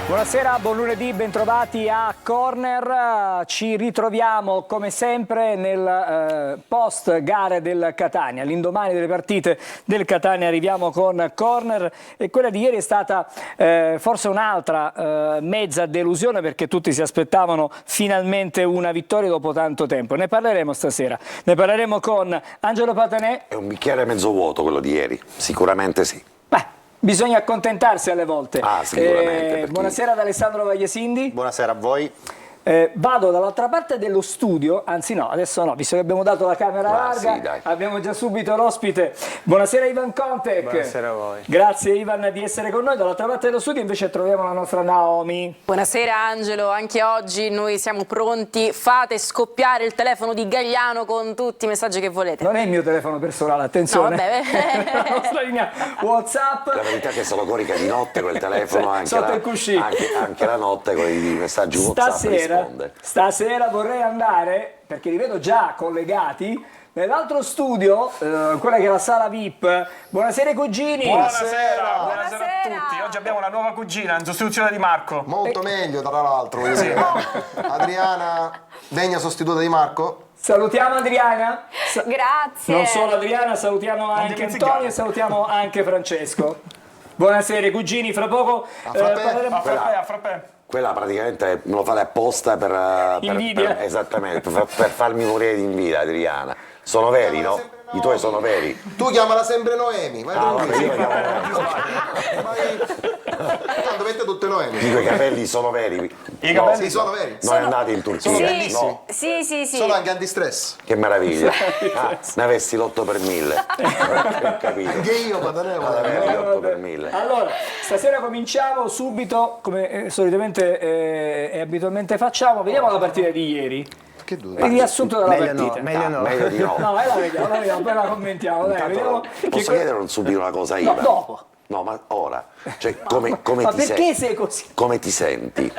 Buonasera, buon lunedì, bentrovati a Corner. Ci ritroviamo come sempre nel post gare del Catania. All'indomani delle partite del Catania arriviamo con Corner e quella di ieri è stata forse un'altra mezza delusione, perché tutti si aspettavano finalmente una vittoria dopo tanto tempo. Ne parleremo stasera, ne parleremo con Angelo Patanè. È un bicchiere mezzo vuoto quello di ieri, sicuramente sì. Bisogna accontentarsi alle volte. Sicuramente. Buonasera ad Alessandro Vagliasindi. Buonasera a voi. Vado dall'altra parte dello studio, anzi no, adesso no, visto che abbiamo dato la camera larga, sì, dai. abbiamo già subito l'ospite. Buonasera Ivan Contek. Buonasera a voi. Grazie Ivan di essere con noi. Dall'altra parte dello studio invece troviamo la nostra Naomi. Buonasera Angelo, anche oggi noi siamo pronti, fate scoppiare il telefono di Gagliano con tutti i messaggi che volete. Non è il mio telefono personale, attenzione. No, vabbè. La nostra linea WhatsApp. La verità è che se lo carica di notte quel telefono, anche, Sotto il cuscino. anche la notte con i messaggi WhatsApp risponde. Stasera vorrei andare, perché li vedo già collegati, nell'altro studio, quella che è la sala VIP. Buonasera cugini. Buonasera a tutti. Oggi abbiamo una nuova cugina in sostituzione di Marco. Molto meglio, tra l'altro, voglio dire. Adriana, degna sostituta di Marco. Salutiamo Adriana. Grazie. Non solo Adriana, salutiamo anche Antonio e salutiamo anche Francesco. Buonasera cugini, fra poco parleremo. A frappè. Quella praticamente me lo fate apposta per Invidia. esattamente, per farmi morire di invidia, Adriana. Sono veri, no? I tuoi sono veri. Tu chiamala sempre Noemi. Vai Vabbè, io chiamo- Tanto mette tutte Noemi. Dico, i capelli sono veri. I capelli Sì, sono veri. Non è andati in Turchia? Sono Sì, bellissimi. No. sì. Sono anche antistress. Che meraviglia. Ne avessi l'8 per 1000. Ho capito. Anche io, Pataneo. Avessi l'8 per 1000. Allora, stasera cominciamo subito, come solitamente e abitualmente facciamo. Vediamo la partita di ieri. Che dura? Il riassunto della partita. Meglio di no. No, la vediamo, poi la commentiamo. Dai, vediamo Posso chiedere subito una cosa, No, Ivan? dopo. No, ma ora, cioè, come Ma ti perché senti? sei così? Come ti senti?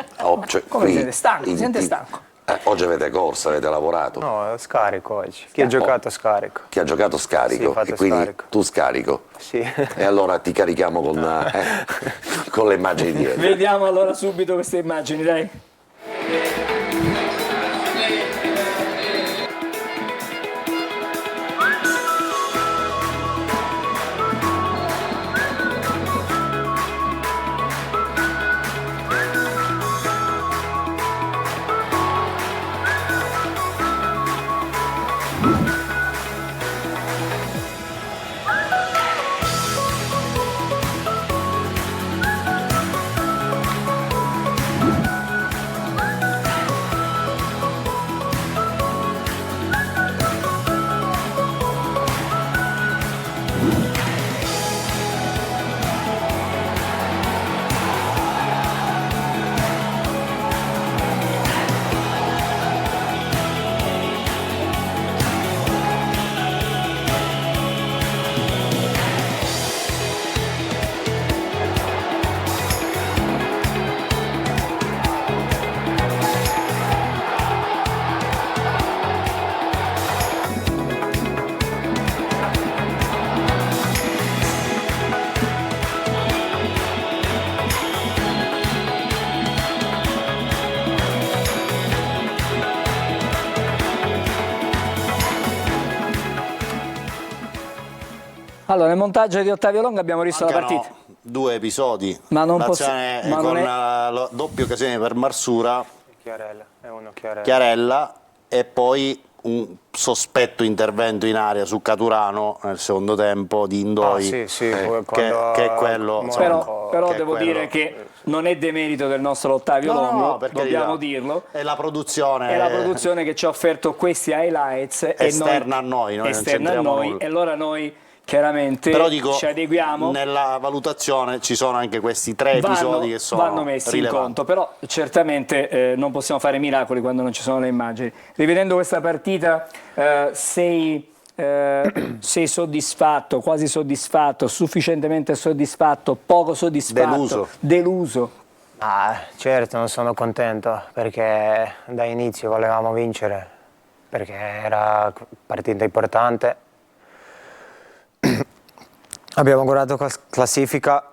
Cioè, Come qui, siete stanco? Si sente stanco? Oggi avete corso, avete lavorato. No, scarico oggi. Chi ha giocato scarico. Chi ha giocato scarico, Sì, fate e quindi scarico. tu scarico. Sì. E allora ti carichiamo con le immagini di ieri. Vediamo allora subito queste immagini, dai. Allora, nel montaggio di Ottavio Longo abbiamo visto la partita. Due episodi. Ma non L'azione ma con non è- la doppia occasione per Marsura, Chiarella, è uno Chiarella. Chiarella, e poi un sospetto intervento in area su Caturano nel secondo tempo di Indoi. Sì, che quando- è quello. Però che è devo quello. dire che non è demerito del nostro Ottavio Longo, per dobbiamo carità. dirlo. È la produzione. È la produzione che ci ha offerto questi highlights Esterna a noi non esterna a c'entriamo noi, nulla. e allora noi chiaramente Però dico, ci adeguiamo. nella valutazione ci sono anche questi tre episodi che sono vanno messi rilevanti. in conto, però certamente non possiamo fare miracoli quando non ci sono le immagini. Rivedendo questa partita sei soddisfatto, quasi soddisfatto, sufficientemente soddisfatto, poco soddisfatto, deluso? Certo, non sono contento perché da inizio volevamo vincere, perché era partita importante. Abbiamo guardato classifica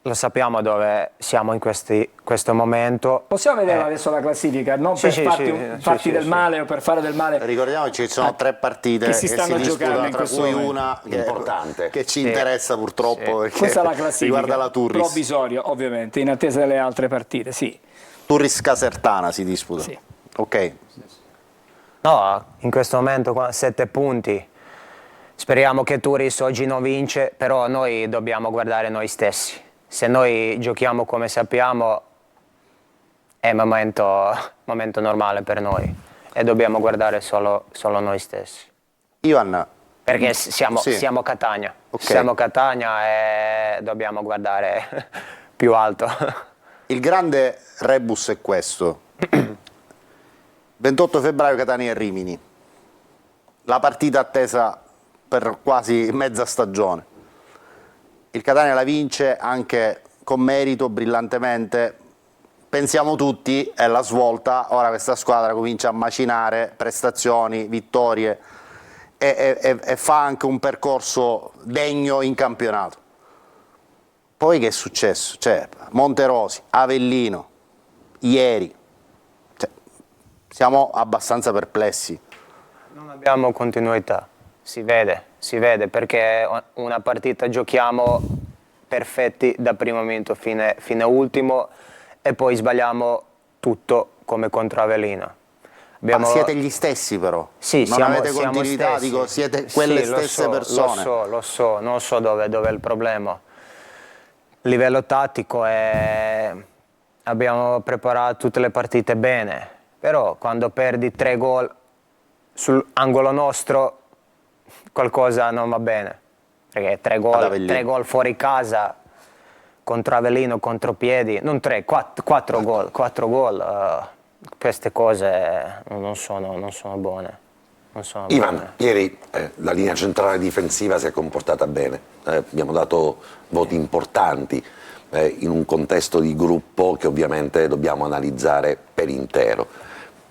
lo sappiamo dove siamo in questo momento. Possiamo vedere adesso la classifica, non Sì, per sì, farti sì, del sì. male o per fare del male. Ricordiamoci che ci sono 3 partite che si stanno giocando disputano, in tra questo cui momento. una Importante. che ci interessa purtroppo perché Questa è la classifica, riguarda la Turris. provvisoria ovviamente, in attesa delle altre partite, sì. Turris Casertana si disputa. Sì. Ok. No, in questo momento 7 punti. Speriamo che Turris oggi non vince, però noi dobbiamo guardare noi stessi. Se noi giochiamo come sappiamo è un momento normale per noi e dobbiamo guardare solo noi stessi. Ivan, Perché sì. siamo Catania. Ok. Siamo Catania e dobbiamo guardare più alto. il grande rebus è questo. 28 febbraio Catania e Rimini. La partita attesa per quasi mezza stagione. Il Catania la vince anche con merito, brillantemente. Pensiamo tutti, è la svolta, ora questa squadra comincia a macinare prestazioni, vittorie e fa anche un percorso degno in campionato. Poi che è successo? Cioè, Monterosi, Avellino, ieri, cioè, siamo abbastanza perplessi. Non abbiamo continuità, si vede perché una partita giochiamo perfetti da primo minuto fine ultimo e poi sbagliamo tutto come contro Avellino. Ma siete gli stessi però? Sì, non avete siamo continuità, stessi. dico, siete quelle Sì, stesse persone. Lo so, non so dove è il problema. A livello tattico abbiamo preparato tutte le partite bene, però quando perdi 3 gol sull'angolo nostro qualcosa non va bene, perché 3 gol fuori casa contro Avellino, contro Piedi, non 3, 4 gol, queste cose non sono buone. Ivan, ieri la linea centrale difensiva si è comportata bene, abbiamo dato voti importanti in un contesto di gruppo che ovviamente dobbiamo analizzare per intero,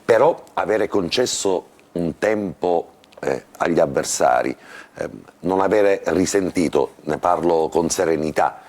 però avere concesso un tempo agli avversari, non avere risentito, ne parlo con serenità,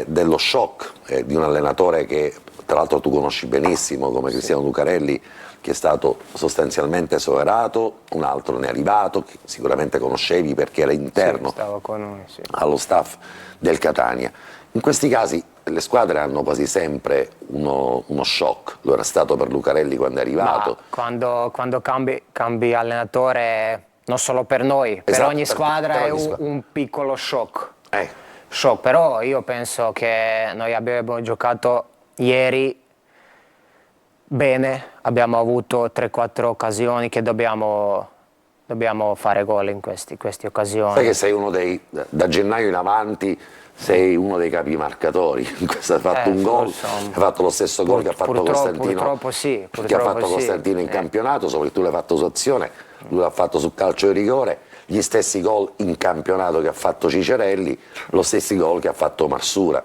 dello shock di un allenatore che tra l'altro tu conosci benissimo come Cristiano Lucarelli, che è stato sostanzialmente esonerato, un altro ne è arrivato, che sicuramente conoscevi perché era interno Stava con noi, sì. allo staff del Catania. In questi casi le squadre hanno quasi sempre uno shock, lo era stato per Lucarelli quando è arrivato. Ma quando cambi allenatore, non solo per noi, per Esatto, ogni squadra è ogni squadra. un piccolo shock. Shock. Però io penso che noi abbiamo giocato ieri bene, abbiamo avuto 3-4 occasioni che dobbiamo fare gol in queste occasioni. Sai che sei uno da gennaio in avanti, sei uno dei capi marcatori, hai fatto un gol, hai fatto lo stesso gol che ha fatto Costantino, purtroppo sì, che ha fatto Costantino in campionato, solo che tu l'hai fatto su azione, lui l'ha fatto su calcio di rigore, gli stessi gol in campionato che ha fatto Cicerelli, lo stessi gol che ha fatto Marsura.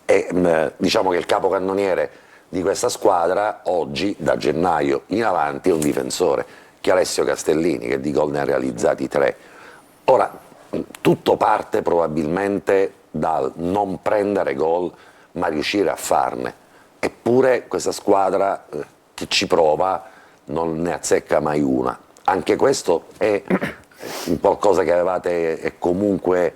E diciamo che il capocannoniere di questa squadra oggi, da gennaio in avanti, è un difensore, che è Alessio Castellini, che di gol ne ha realizzati 3. Ora, tutto parte probabilmente dal non prendere gol, ma riuscire a farne. Eppure questa squadra che ci prova non ne azzecca mai una. Anche questo è un qualcosa che avevate comunque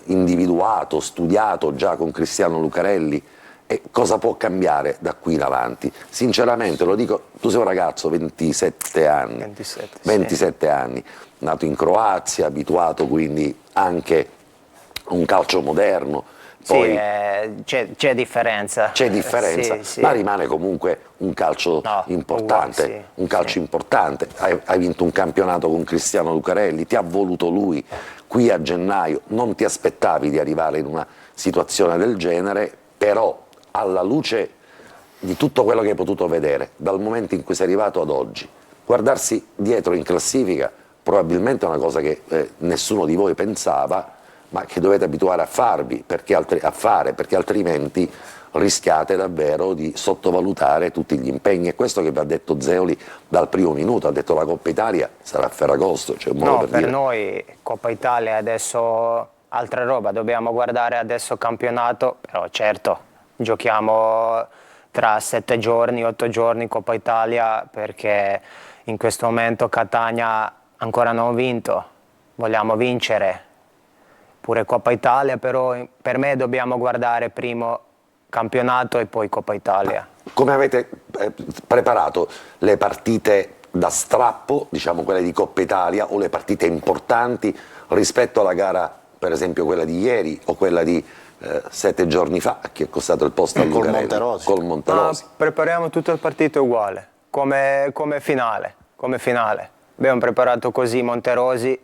individuato, studiato già con Cristiano Lucarelli. E cosa può cambiare da qui in avanti? Sinceramente lo dico, tu sei un ragazzo, 27 anni, 27 anni, nato in Croazia, abituato quindi anche a un calcio moderno. Poi c'è differenza. C'è differenza, sì. ma rimane comunque un calcio importante, uguale, sì, un calcio importante. Hai vinto un campionato con Cristiano Lucarelli, ti ha voluto lui, qui a gennaio non ti aspettavi di arrivare in una situazione del genere, però alla luce di tutto quello che hai potuto vedere, dal momento in cui sei arrivato ad oggi, guardarsi dietro in classifica probabilmente è una cosa che nessuno di voi pensava, ma che dovete abituare a farvi, perché altrimenti rischiate davvero di sottovalutare tutti gli impegni. È questo che vi ha detto Zeoli dal primo minuto, ha detto la Coppa Italia sarà a Ferragosto. Cioè un modo No, per dire. noi Coppa Italia adesso altra roba, dobbiamo guardare adesso il campionato, però certo, giochiamo tra 7 giorni, 8 giorni Coppa Italia, perché in questo momento Catania ancora non ha vinto, vogliamo vincere, pure Coppa Italia, però per me dobbiamo guardare primo campionato e poi Coppa Italia. Come avete preparato le partite da strappo, diciamo quelle di Coppa Italia, o le partite importanti rispetto alla gara, per esempio quella di ieri o quella di 7 giorni fa, che è costato il posto al Lucarelli? Monterosi. Col Monterosi. Prepariamo tutte le partite uguali, come finale, Abbiamo preparato così Monterosi,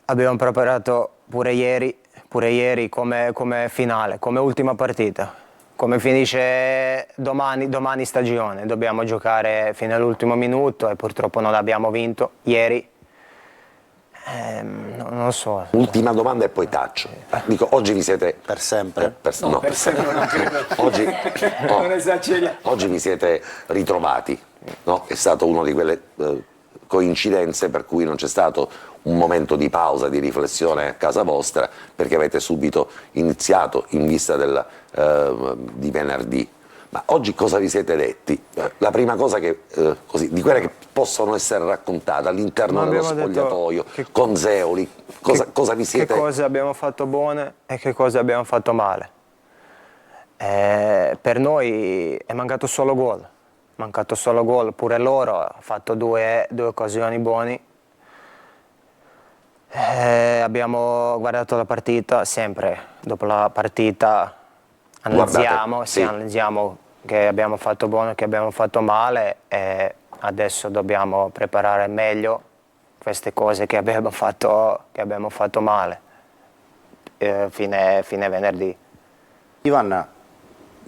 abbiamo preparato pure ieri come finale, come ultima partita. Come finisce domani stagione, dobbiamo giocare fino all'ultimo minuto e purtroppo non abbiamo vinto ieri. Non so. Ultima domanda e poi taccio. Dico, oggi vi siete... Per sempre? No, Per sempre non credo. Oggi, Non esageriamo. oggi vi siete ritrovati, no? È stata una di quelle coincidenze per cui non c'è stato un momento di pausa, di riflessione a casa vostra, perché avete subito iniziato in vista di venerdì. Ma oggi cosa vi siete detti? La prima cosa che, così, di quelle che possono essere raccontate all'interno dello spogliatoio, con Zeoli, cosa vi siete... Che cosa abbiamo fatto buone e che cosa abbiamo fatto male. Per noi è mancato solo gol, pure loro hanno fatto due occasioni buone. Abbiamo guardato la partita sempre, dopo la partita analizziamo, analizziamo che abbiamo fatto buono e che abbiamo fatto male, e adesso dobbiamo preparare meglio queste cose che abbiamo fatto male fine venerdì. Ivan,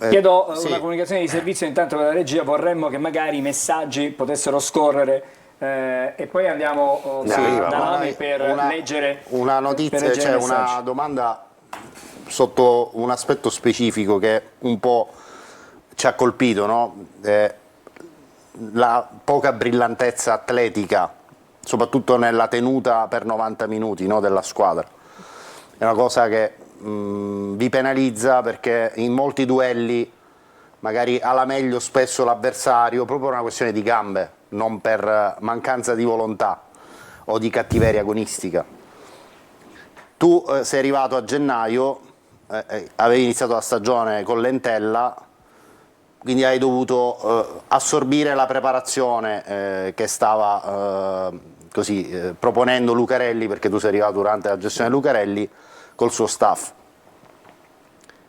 Chiedo sì. una comunicazione di servizio intanto per la regia, vorremmo che magari i messaggi potessero scorrere e poi andiamo da Nomi per leggere una notizia, per leggere cioè i messaggi. una domanda sotto un aspetto specifico che un po' ci ha colpito, no? La poca brillantezza atletica, soprattutto nella tenuta per 90 minuti, no, della squadra. È una cosa che vi penalizza, perché in molti duelli magari ha la meglio spesso l'avversario proprio per una questione di gambe, non per mancanza di volontà o di cattiveria agonistica. Tu sei arrivato a gennaio, avevi iniziato la stagione con l'Entella, quindi hai dovuto assorbire la preparazione che stava proponendo Lucarelli, perché tu sei arrivato durante la gestione Lucarelli col suo staff.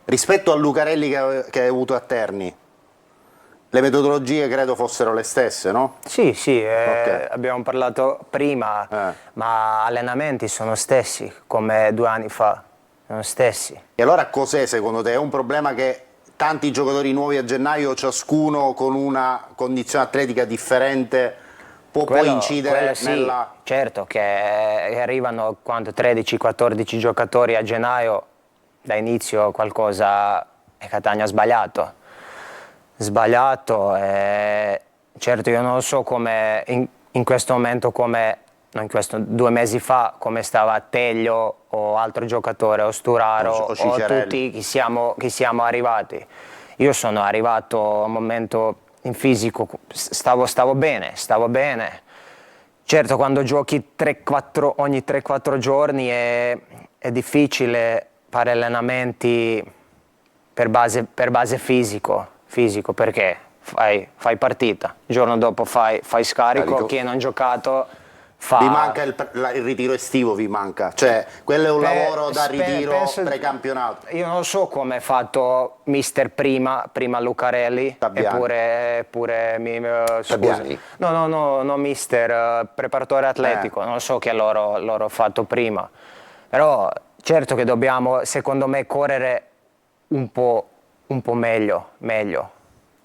Rispetto al Lucarelli che hai avuto a Terni, le metodologie credo fossero le stesse, no? Sì, Ok. abbiamo parlato prima, ma allenamenti sono stessi, come 2 anni fa, sono stessi. E allora cos'è secondo te? È un problema che tanti giocatori nuovi a gennaio, ciascuno con una condizione atletica differente, può poi incidere quello sì, nella... certo che arrivano 13-14 giocatori a gennaio, da inizio qualcosa e Catania ha sbagliato, certo io non so come in questo momento, come no, 2 mesi fa, come stava Teglio o altro giocatore, o Sturaro O o Cicerelli. tutti chi siamo arrivati. Io sono arrivato a un momento in fisico, stavo bene. Certo, quando giochi ogni 3-4 giorni è difficile fare allenamenti per base fisico, perché fai partita, il giorno dopo fai scarico, chi non ha giocato fa... Vi manca il ritiro estivo, vi manca? Cioè, quello è un lavoro da ritiro precampionato. Io non so come ha fatto mister prima Lucarelli, Tabiani. e pure scusa. Tabiani? No, mister, preparatore atletico, non so che loro hanno fatto prima. Però certo che dobbiamo, secondo me, correre un po' meglio.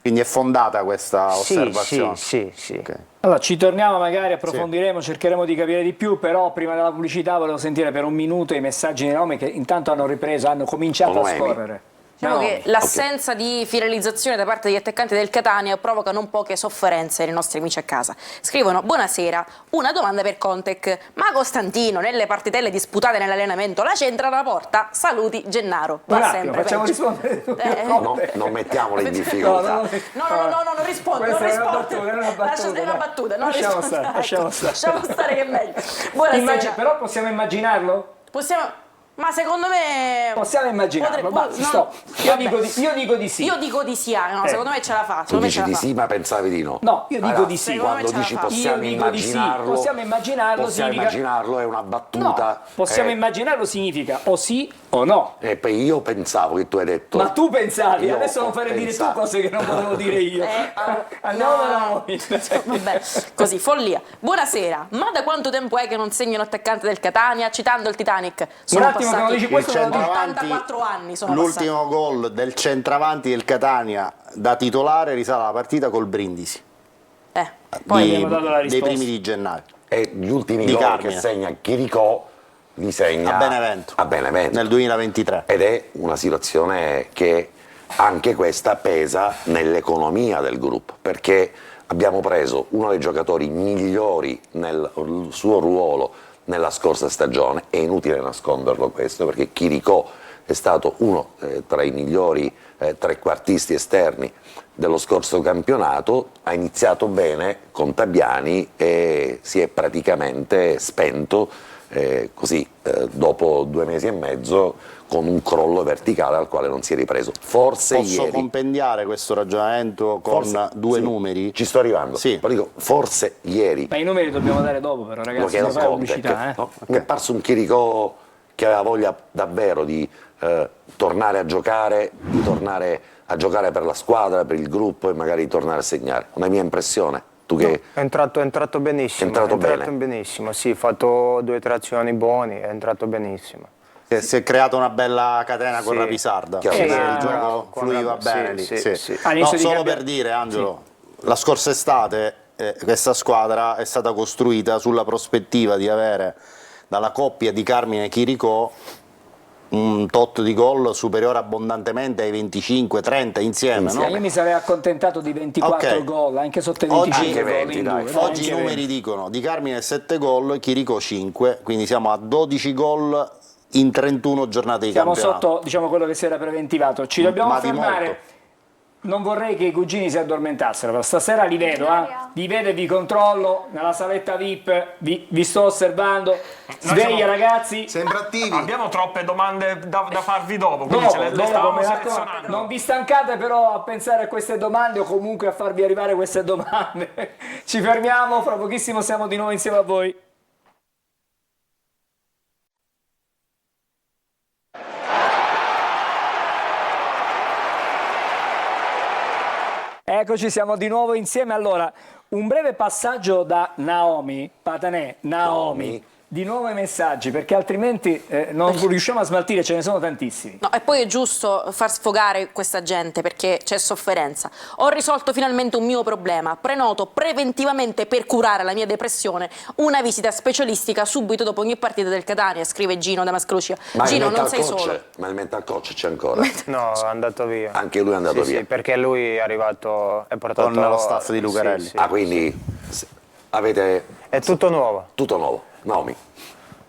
Quindi è fondata questa osservazione? Sì. Okay. Allora, ci torniamo, magari approfondiremo, cercheremo di capire di più, però prima della pubblicità volevo sentire per un minuto i messaggi di Nomi che intanto hanno ripreso, hanno cominciato a Noemi. scorrere. Diciamo No. che l'assenza di finalizzazione da parte degli attaccanti del Catania provoca non poche sofferenze nei nostri amici a casa. Scrivono: buonasera, una domanda per Contec. Ma Costantino nelle partitelle disputate nell'allenamento la centra alla porta? Saluti Gennaro. Un Va attimo, sempre facciamo peggio. rispondere tutti Eh, al No, Conte. non mettiamolo in difficoltà. No, non rispondo, non Questa è una rispondo. battuta, è una battuta. È una battuta, non Lasciamo rispondo. stare, lasciamo stare. Lasciamo stare che è meglio. Buonasera. Però possiamo immaginarlo? Possiamo... Ma secondo me... Possiamo immaginarlo, basta, stop. Io dico di sì. Io dico di sì, no, secondo me ce la fa. Tu Secondo me dici ce la di fa. sì, ma pensavi di no. No, io dico Allora, di sì. secondo me Quando ce la dici fa. possiamo Io dico di sì. immaginarlo, Possiamo immaginarlo significa... immaginarlo è una No, battuta. possiamo immaginarlo significa o sì o no. E poi io pensavo che tu hai detto. Ma tu pensavi, Io adesso non ho fare dire tu pensato. cose che non potevo dire io. Andiamo da noi. Vabbè, così, follia. Buonasera, ma da quanto tempo è che non segna un attaccante del Catania? Citando il Titanic, sono Un attimo che non passati dici questo, Il non lo dici. centravanti, 84 anni sono l'ultimo gol del centravanti del Catania da titolare risale alla partita col Brindisi Poi di- abbiamo dato la dei risposta. primi di gennaio E gli ultimi Di gol Carmine. che segna Chiricò li segna a Benevento, a Benevento. nel 2023. Ed è una situazione che anche questa pesa nell'economia del gruppo, perché abbiamo preso uno dei giocatori migliori nel suo ruolo nella scorsa stagione. È inutile nasconderlo questo, perché Chiricò è stato uno tra i migliori trequartisti esterni dello scorso campionato, ha iniziato bene con Tabiani e si è praticamente spento dopo 2 mesi e mezzo, con un crollo verticale al quale non si è ripreso. Forse Posso ieri... compendiare questo ragionamento con forse- due sì, numeri? Ci sto arrivando. Sì. Però dico, forse ieri Ma i numeri dobbiamo dare dopo, però, lo ragazzi. chiedo Non a fare Conte, pubblicità, no? Mi è parso un Chiricò che aveva voglia davvero di tornare a giocare, di tornare a giocare per la squadra, per il gruppo e magari tornare a segnare. Una mia impressione. Tu che... È entrato benissimo. È entrato bene. benissimo, sì, ha fatto 2 trazioni buone, è entrato benissimo. Si è creata una bella catena con Sì. Rapisarda. Chiaro. Il Sì, gioco fluiva sì, bene lì. sì, sì. sì. All'inizio No, di solo cambio- per dire, Angelo, la scorsa estate questa squadra è stata costruita sulla prospettiva di avere dalla coppia di Carmine e Chiricò un tot di gol superiore abbondantemente ai 25-30 insieme, no? Io mi sarei accontentato di 24 Ok. gol, anche sotto i Oggi- 25 Anche gol 20, in dai. due. No, Oggi i anche numeri 20. dicono di Carmine 7 gol, Chiricò 5, quindi siamo a 12 gol in 31 giornate di Siamo campionato. sotto, diciamo, quello che si era preventivato. Ci dobbiamo Ma di fermare. molto. Non vorrei che i cugini si addormentassero, però stasera li vedo, vi vedo e vi controllo nella saletta VIP, vi sto osservando. Sveglia, siamo- ragazzi. Sembra attivi. Abbiamo troppe domande da farvi dopo, quindi ce le Dopo, stavamo mi raccomando, selezionando. non vi stancate però a pensare a queste domande o comunque a farvi arrivare queste domande. Ci fermiamo, fra pochissimo siamo di nuovo insieme a voi. Eccoci, siamo di nuovo insieme. Allora, un breve passaggio da Naomi, Patanè, Naomi, di nuovo i messaggi, perché altrimenti non riusciamo a smaltire, ce ne sono tantissimi. No, e poi è giusto far sfogare questa gente perché c'è sofferenza. Ho risolto finalmente un mio problema. Prenoto preventivamente per curare la mia depressione una visita specialistica subito dopo ogni partita del Catania, scrive Gino da Masclucia. Ma Gino, il non mental sei coach, solo. ma il mental coach c'è ancora. No, è andato via. Anche lui è andato Sì, via. sì, perché lui è arrivato, è portato... Con lo staff di Lucarelli. Sì, sì. Ah, quindi avete È tutto nuovo. tutto nuovo. Naomi.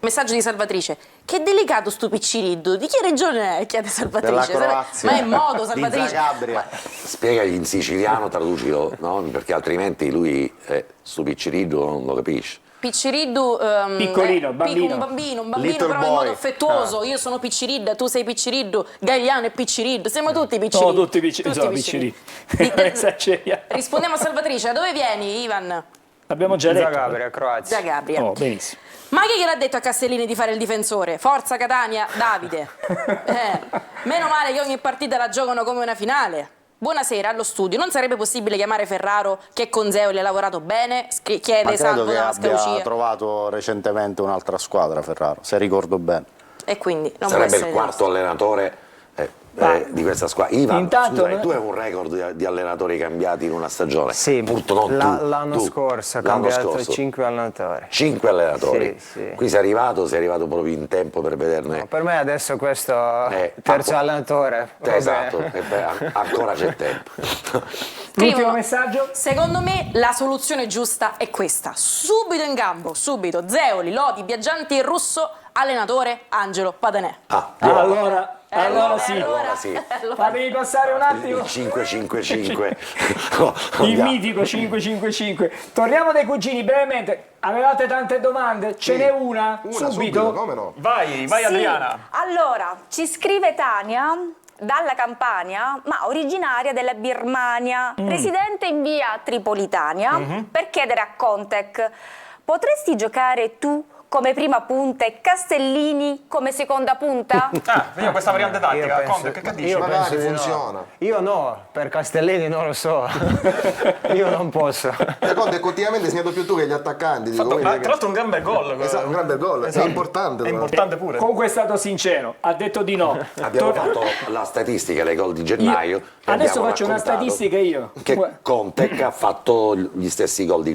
Messaggio di Salvatrice. Che delicato stu picciriddu. Di che regione è? Chiede Salvatrice. Della Croazia. Ma è modo, Di Salvatrice. Zagabria. Spiegagli in siciliano, traducilo, no? Perché altrimenti lui sto picciriddu non lo capisce. Picciriddu Piccolino, bambino. un bambino Little però in modo boy. affettuoso. Io sono Picciridda, tu sei Picciriddu, Gagliano è Picciriddu, siamo tutti No, Picciriddu. tutti Picciriddu. Sono Picciriddu. Picciriddu. Rispondiamo a Salvatrice, da dove vieni Ivan? L'abbiamo già detto. Zagabria, Croazia. Zagabria. Oh, benissimo. Ma chi gliel'ha detto a Castellini di fare il difensore? Forza Catania, Davide. Meno male che ogni partita la giocano come una finale. Buonasera, allo studio. Non sarebbe possibile chiamare Ferraro, che con Zeoli ha lavorato bene? Chiede Ma credo Salvo che da abbia Mascalucia. trovato recentemente un'altra squadra, Ferraro, se ricordo bene. E quindi non può Sarebbe essere il quarto allenatore di questa squadra. Ivan, Intanto- scusami, tu hai un record di allenatori cambiati in una stagione. Sì, Purtroppo non tu, l'anno tu. scorso ho L'anno cambiato scorso. 5 allenatori. 5 allenatori. Sì, sì. Qui sei arrivato proprio in tempo per vederne. Per me adesso questo terzo ah, allenatore. vabbè. Esatto, ancora c'è tempo. L'ultimo Scrivono, messaggio? secondo me la soluzione giusta è questa. Subito in campo, subito. Zeoli, Lodi, Biaggianti e Russo, allenatore Angelo Padanè. Allora sì. Allora sì. Fatemi passare un attimo. Il 5-5-5. Il mitico 5-5-5. Torniamo dai cugini brevemente. Avevate tante domande? Ce n'è una? Subito? come no? Vai Sì. Adriana. Allora, ci scrive Tania dalla Campania, ma originaria della Birmania, residente in via Tripolitania, per chiedere a Contek: potresti giocare tu come prima punta e Castellini come seconda punta? Vediamo questa variante tattica. penso- Conte, che dici? io Magari penso di no. funziona. Io no, per Castellini non lo so. Io non posso. Conte effettivamente hai segnato più tu che gli attaccanti. Dico, Ma quindi tra l'altro un gran bel gol. esatto, un gran bel gol, Esatto. è importante. È però. importante pure. Comunque è stato sincero, ha detto di no. Abbiamo fatto la statistica dei gol di gennaio. e Adesso abbiamo faccio una raccontato statistica io. Che Conte ha fatto gli stessi gol di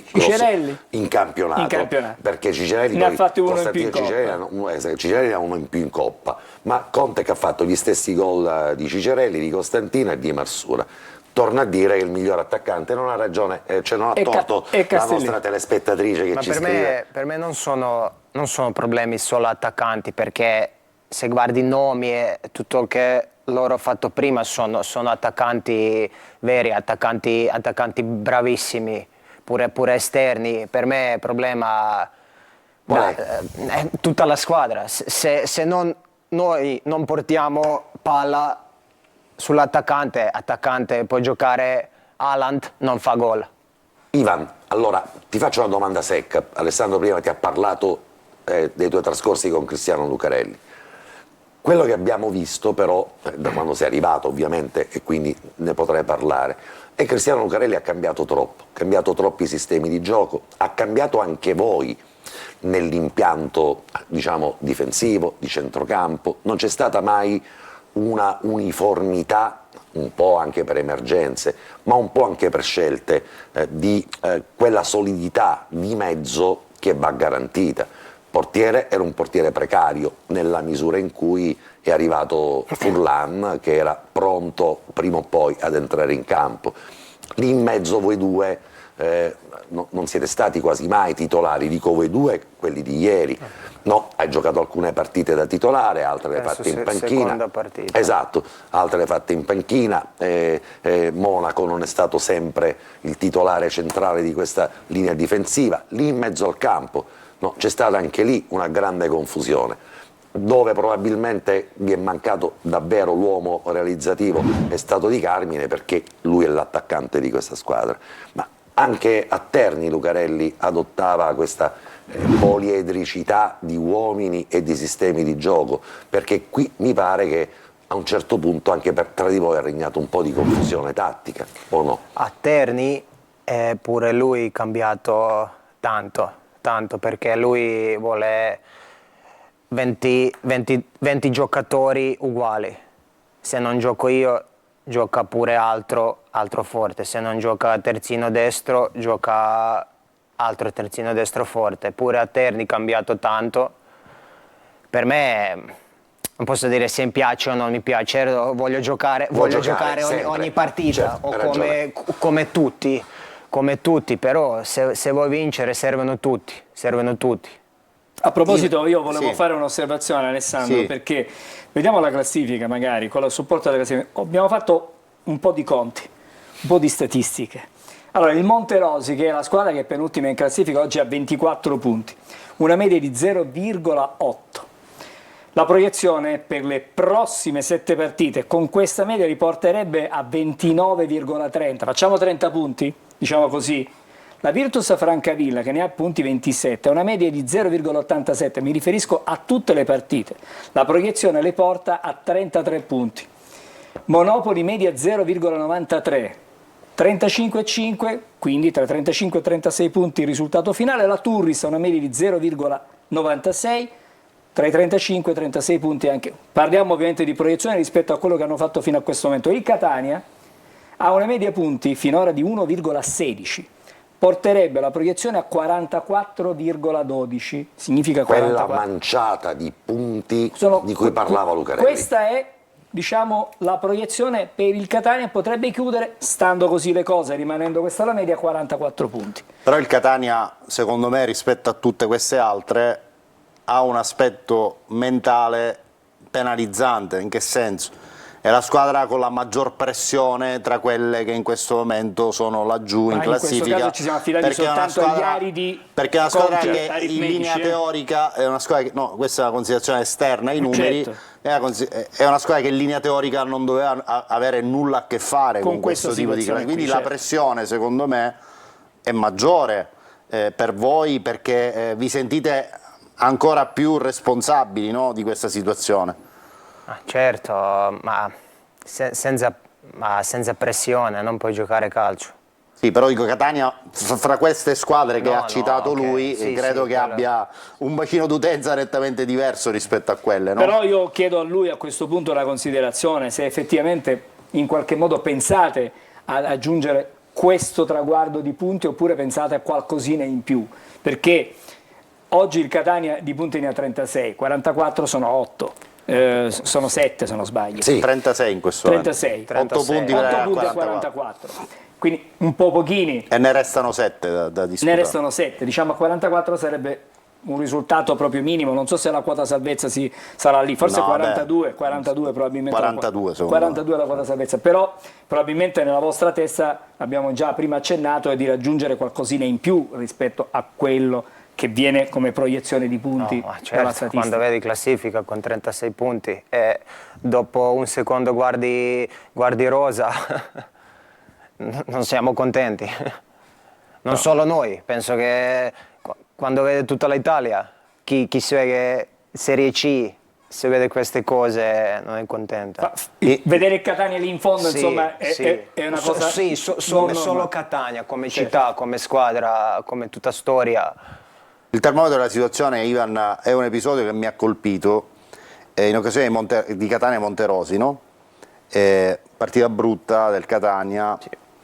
Cicerelli? in campionato. In campionato. Perché Cicerelli Ne ha poi- fatti uno in Costantino più in Cicerelli ha uno in più in coppa. Ma Conte ha fatto gli stessi gol di Cicerelli, di Costantino e di Marsura. Torna a dire che il miglior attaccante non ha ragione, cioè non ha torto e la Castellini. nostra telespettatrice che Ma ci per scrive. me non sono problemi solo attaccanti, perché se guardi i nomi e tutto il che loro hanno fatto prima sono attaccanti veri, attaccanti bravissimi, pure esterni. Per me il problema è tutta la squadra. Se noi non portiamo palla sull'attaccante può giocare Haaland, non fa gol. Ivan, allora ti faccio una domanda secca. Alessandro prima ti ha parlato dei tuoi trascorsi con Cristiano Lucarelli. Quello che abbiamo visto però, da quando sei arrivato ovviamente, e quindi ne potrei parlare, è che Cristiano Lucarelli ha cambiato troppi sistemi di gioco, ha cambiato anche voi nell'impianto, diciamo, difensivo, di centrocampo. Non c'è stata mai una uniformità, un po' anche per emergenze, ma un po' anche per scelte di quella solidità di mezzo che va garantita. Portiere era un portiere precario nella misura in cui è arrivato Furlan, che era pronto prima o poi ad entrare in campo. Lì in mezzo voi due non siete stati quasi mai titolari, dico voi due, quelli di ieri. No, hai giocato alcune partite da titolare, altre le hai Penso fatte in panchina. seconda partita. Esatto, altre le hai fatte in panchina. Monaco non è stato sempre il titolare centrale di questa linea difensiva. Lì in mezzo al campo c'è stata anche lì una grande confusione, dove probabilmente vi è mancato davvero l'uomo realizzativo, è stato Di Carmine, perché lui è l'attaccante di questa squadra. Ma anche a Terni Lucarelli adottava questa poliedricità di uomini e di sistemi di gioco, perché qui mi pare che a un certo punto anche tra di voi è regnato un po' di confusione tattica, o no? A Terni pure lui cambiato tanto, perché lui vuole 20 giocatori uguali. Se non gioco io, gioca pure altro forte. Se non gioca terzino destro, gioca altro terzino destro forte. Pure a Terni cambiato tanto. Per me non posso dire se mi piace o non mi piace, voglio giocare ogni partita, certo, hai come tutti, però se vuoi vincere servono tutti. A proposito, io volevo fare un'osservazione, Alessandro, perché vediamo la classifica magari, con il supporto della classifica. Abbiamo fatto un po' di conti, un po' di statistiche. Allora, il Monterosi, che è la squadra che è penultima in classifica, oggi ha 24 punti, una media di 0,8. La proiezione per le prossime 7 partite con questa media riporterebbe a 29,30. Facciamo 30 punti, diciamo così. La Virtus Francavilla, che ne ha punti 27, ha una media di 0,87, mi riferisco a tutte le partite. La proiezione le porta a 33 punti. Monopoli media 0,93, 35,5, quindi tra 35 e 36 punti il risultato finale. La Turris ha una media di 0,96, tra i 35 e i 36 punti anche. Parliamo ovviamente di proiezione rispetto a quello che hanno fatto fino a questo momento. Il Catania ha una media punti finora di 1,16, porterebbe la proiezione a 44,12, significa 44. Quella manciata di punti Sono- di cui parlava Lucarelli. Questa è, diciamo, la proiezione per il Catania, potrebbe chiudere, stando così le cose, rimanendo questa la media, 44 punti. Però il Catania, secondo me, rispetto a tutte queste altre, ha un aspetto mentale penalizzante. In che senso? È la squadra con la maggior pressione tra quelle che in questo momento sono laggiù in Ma in questo classifica. caso ci siamo affidati perché è una soltanto agli squadra- aridi Perché è una squadra conti che in aritmetici, linea teorica è una squadra che, no, questa è una considerazione esterna ai numeri, Certo. è una squadra che in linea teorica non doveva avere nulla a che fare Con con questo questa tipo di situazione quindi qui, la certo. pressione, secondo me, è maggiore per voi, perché vi sentite ancora più responsabili, no, di questa situazione. Certo, ma senza pressione non puoi giocare calcio. Sì, però dico, Catania, fra queste squadre che No, ha citato ok, lui, sì, credo sì, che quello. abbia un bacino d'utenza nettamente diverso rispetto a quelle, no? Però io chiedo a lui a questo punto la considerazione, se effettivamente in qualche modo pensate ad aggiungere questo traguardo di punti oppure pensate a qualcosina in più, perché oggi il Catania di punti ne ha 36, 44 sono 8, sono 7 se non sbaglio. Sì. 36 in questo momento. 36. 8 punti 8 per punti a 44. Quindi un po' pochini, E ne restano 7 da ne disputare. restano 7, diciamo a 44 sarebbe un risultato proprio minimo, non so se la quota salvezza sarà lì, forse No, 42 probabilmente. 42 secondo 42 la quota salvezza, però probabilmente nella vostra testa, abbiamo già prima accennato, è di raggiungere qualcosina in più rispetto a quello che viene come proiezione di punti No, ma dalla certo, statistica. quando vedi classifica con 36 punti e dopo un secondo guardi Rosa, non siamo contenti. Non solo noi, penso che quando vede tutta l'Italia, chi segue Serie C, se vede queste cose non è contento. Vedere il Catania lì in fondo, Sì, insomma, sì. è una cosa Sì, non solo normale. Catania, come Certo. città, come squadra, come tutta storia. Il termometro della situazione, Ivan, è un episodio che mi ha colpito in occasione di Catania Monterosi, no? Partita brutta del Catania,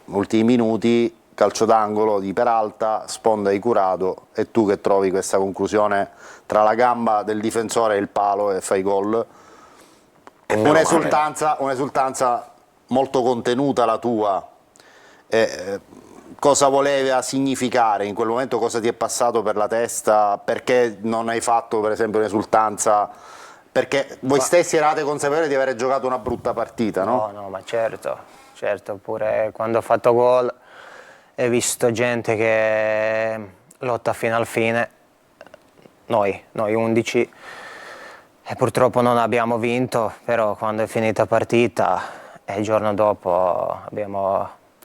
ultimi minuti, calcio d'angolo di Peralta, sponda di Curado, e tu che trovi questa conclusione tra la gamba del difensore e il palo e fai gol. E meno male. Un'esultanza molto contenuta la tua. Cosa voleva significare in quel momento, cosa ti è passato per la testa, perché non hai fatto per esempio un'esultanza, perché voi stessi eravate consapevoli di aver giocato una brutta partita, no? No, ma certo, pure quando ho fatto gol ho visto gente che lotta fino al fine, noi 11, e purtroppo non abbiamo vinto, però quando è finita partita e il giorno dopo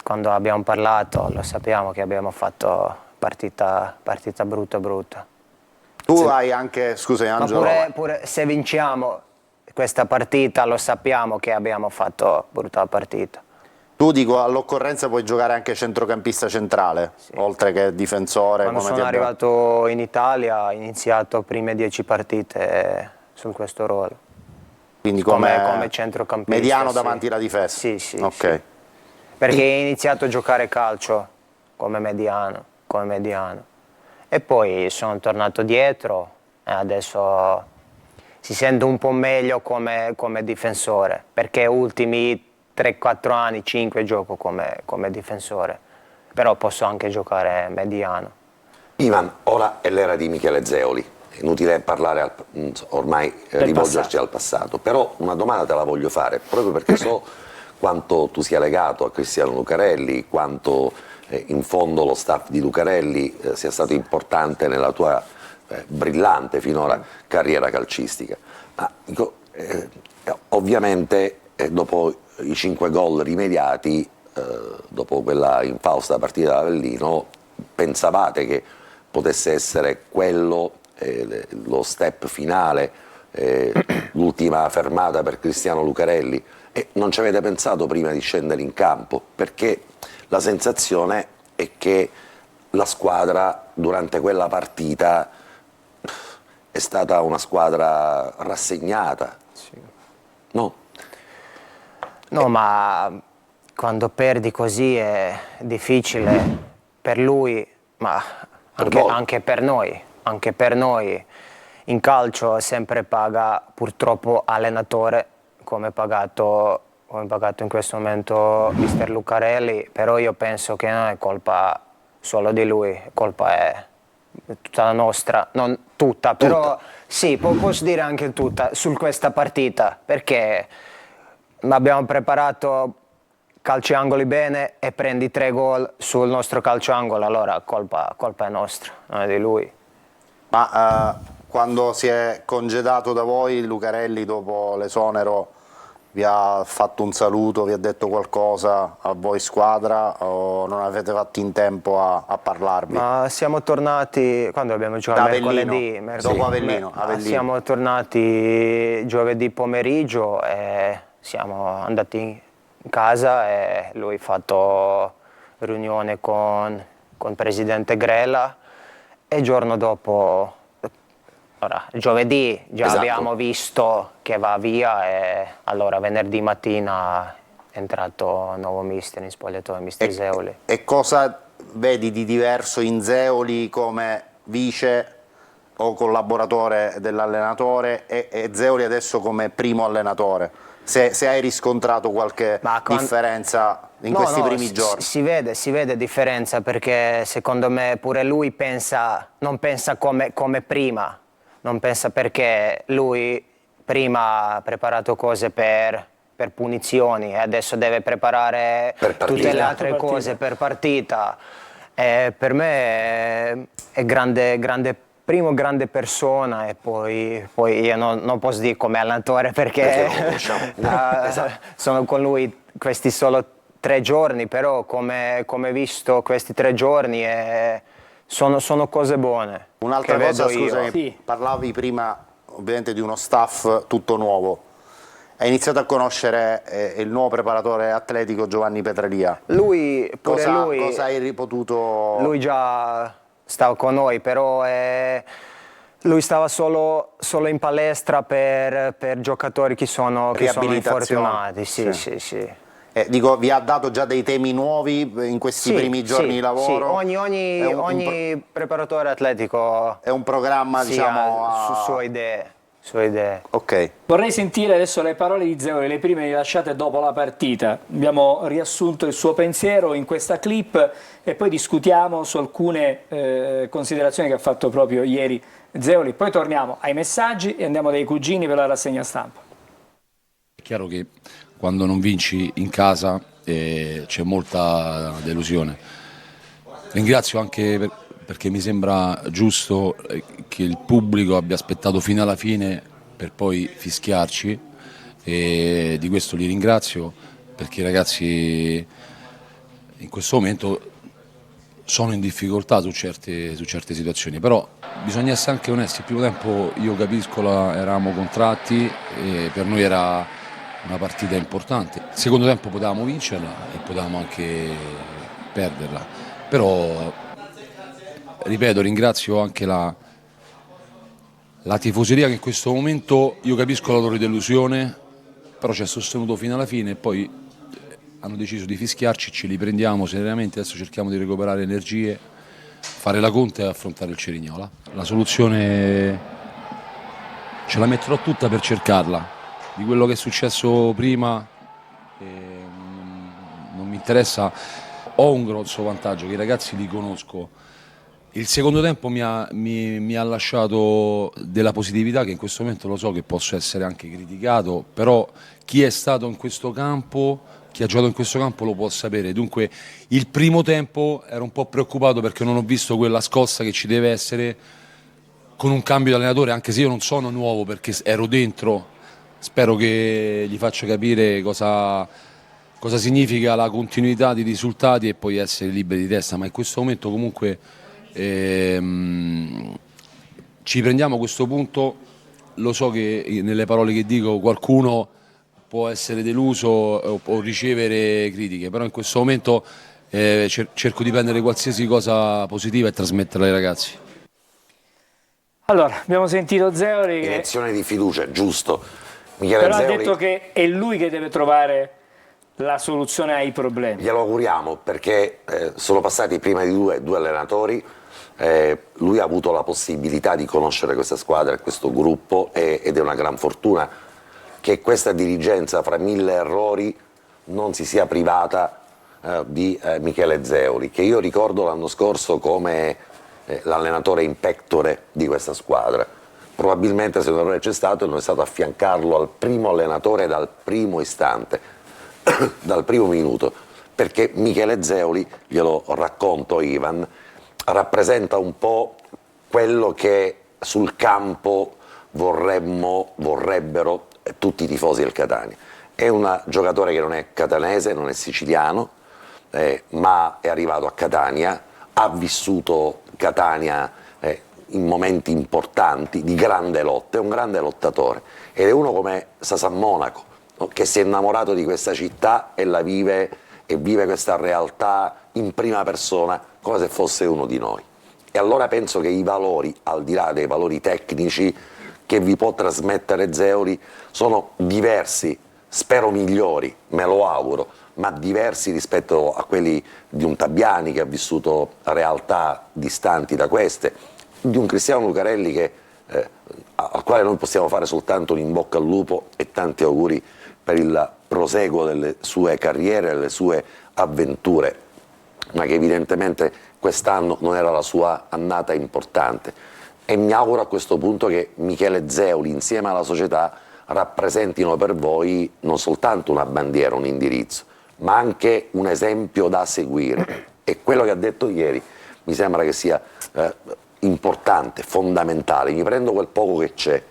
quando abbiamo parlato lo sappiamo che abbiamo fatto partita brutta. Tu hai anche, scusami Ma Angelo, pure se vinciamo questa partita lo sappiamo che abbiamo fatto brutta partita. tu dico all'occorrenza puoi giocare anche centrocampista centrale, oltre che difensore. Quando come sono ti abbiamo- arrivato in Italia ho iniziato prime 10 partite su questo ruolo. Quindi come centrocampista. mediano sì. davanti alla difesa? Sì, sì. Ok. sì. Perché ho iniziato a giocare calcio come mediano. E poi sono tornato dietro e adesso si sente un po' meglio come difensore, perché ultimi 3-4 anni, 5 gioco come difensore, però posso anche giocare mediano. Ivan, ora è l'era di Michele Zeoli, è inutile parlare ormai rivolgerci al passato, però una domanda te la voglio fare, proprio perché so quanto tu sia legato a Cristiano Lucarelli, quanto in fondo lo staff di Lucarelli sia stato importante nella tua brillante finora carriera calcistica. Ma dico, ovviamente dopo i 5 gol rimediati, dopo quella infausta partita da Avellino, pensavate che potesse essere quello lo step finale, l'ultima fermata per Cristiano Lucarelli, e non ci avete pensato prima di scendere in campo, perché la sensazione è che la squadra durante quella partita è stata una squadra rassegnata. No? No, ma quando perdi così è difficile per lui, ma anche per noi. Anche per noi. In calcio sempre paga purtroppo allenatore, come pagato in questo momento mister Lucarelli, però io penso che non è colpa solo di lui, colpa è tutta la nostra, non tutta, però sì, posso dire anche tutta su questa partita, perché abbiamo preparato calci angoli bene e prendi 3 gol sul nostro calcio angolo, allora colpa è nostra, non è di lui. Ma quando si è congedato da voi, Lucarelli dopo l'esonero vi ha fatto un saluto, vi ha detto qualcosa a voi squadra o non avete fatto in tempo a parlarvi? Ma siamo tornati, quando abbiamo giocato mercoledì? Dopo Avellino. Siamo tornati giovedì pomeriggio e siamo andati in casa e lui ha fatto riunione con il presidente Grella e il giorno dopo, giovedì già abbiamo visto che va via e allora venerdì mattina è entrato un nuovo mister in spogliatoio, mister Zeoli. E cosa vedi di diverso in Zeoli come vice o collaboratore dell'allenatore e Zeoli adesso come primo allenatore? Se hai riscontrato qualche differenza in questi primi giorni. Si vede differenza perché secondo me pure lui non pensa come prima. Non pensa perché lui prima ha preparato cose per punizioni e adesso deve preparare tutte le altre cose per partita. Per me è grande persona e poi io non posso dire come allenatore perché sono con lui questi solo 3 giorni, però come visto questi 3 giorni sono cose buone. Un'altra cosa, scusami, parlavi prima ovviamente di uno staff tutto nuovo. Hai iniziato a conoscere il nuovo preparatore atletico Giovanni Petralia. Cosa hai potuto... Lui già stava con noi, però lui stava solo in palestra per giocatori che sono infortunati. Sì. Dico, vi ha dato già dei temi nuovi in questi primi giorni di lavoro? Sì, ogni preparatore atletico è un programma, diciamo, sue idee. Ok. Vorrei sentire adesso le parole di Zeoli, le prime rilasciate dopo la partita. Abbiamo riassunto il suo pensiero in questa clip e poi discutiamo su alcune considerazioni che ha fatto proprio ieri Zeoli. Poi torniamo ai messaggi e andiamo dai cugini per la rassegna stampa. È chiaro che quando non vinci in casa c'è molta delusione. Ringrazio anche perché mi sembra giusto che il pubblico abbia aspettato fino alla fine per poi fischiarci e di questo li ringrazio perché i ragazzi in questo momento sono in difficoltà su certe situazioni, però bisogna essere anche onesti. Il primo tempo io capisco, eravamo contratti e per noi era una partita importante. Il secondo tempo potevamo vincerla e potevamo anche perderla, però ripeto, ringrazio anche la tifoseria che in questo momento, io capisco la loro delusione, però ci ha sostenuto fino alla fine e poi hanno deciso di fischiarci, ce li prendiamo serenamente, adesso cerchiamo di recuperare energie, fare la conta e affrontare il Cerignola. La soluzione ce la metterò tutta per cercarla. Di quello che è successo prima non mi interessa, ho un grosso vantaggio che i ragazzi li conosco. Il secondo tempo mi ha lasciato della positività che in questo momento lo so che posso essere anche criticato, però chi è stato in questo campo, chi ha giocato in questo campo lo può sapere. Dunque il primo tempo ero un po' preoccupato perché non ho visto quella scossa che ci deve essere con un cambio di allenatore, anche se io non sono nuovo perché ero dentro. Spero che gli faccia capire cosa significa la continuità di risultati e poi essere liberi di testa, ma in questo momento comunque ci prendiamo questo punto. Lo so che nelle parole che dico qualcuno può essere deluso o ricevere critiche, però in questo momento cerco di prendere qualsiasi cosa positiva e trasmetterla ai ragazzi. Allora, abbiamo sentito Zeoli che Iniezione di fiducia, giusto. Michele però ha Zeoli, detto che è lui che deve trovare la soluzione ai problemi. glielo auguriamo perché sono passati prima di due allenatori, lui ha avuto la possibilità di conoscere questa squadra e questo gruppo ed è una gran fortuna che questa dirigenza, fra mille errori, non si sia privata di Michele Zeoli, che io ricordo l'anno scorso come l'allenatore in pectore di questa squadra. Probabilmente se un errore c'è stato non è stato affiancarlo al primo allenatore dal primo istante, dal primo minuto, perché Michele Zeoli, glielo racconto Ivan, rappresenta un po' quello che sul campo vorrebbero tutti i tifosi del Catania. È un giocatore che non è catanese, non è siciliano, ma è arrivato a Catania, ha vissuto Catania in momenti importanti, di grande lotta, è un grande lottatore ed è uno come Sasan Monaco, no? Che si è innamorato di questa città e la vive e vive questa realtà in prima persona come se fosse uno di noi. E allora penso che i valori, al di là dei valori tecnici che vi può trasmettere Zeoli, sono diversi, spero migliori, me lo auguro, ma diversi rispetto a quelli di un Tabiani che ha vissuto realtà distanti da queste, di un Cristiano Lucarelli al quale noi possiamo fare soltanto un in bocca al lupo e tanti auguri per il proseguo delle sue carriere, delle sue avventure, ma che evidentemente quest'anno non era la sua annata importante. E mi auguro a questo punto che Michele Zeoli insieme alla società rappresentino per voi non soltanto una bandiera, un indirizzo, ma anche un esempio da seguire. E quello che ha detto ieri mi sembra che sia importante, fondamentale. Mi prendo quel poco che c'è,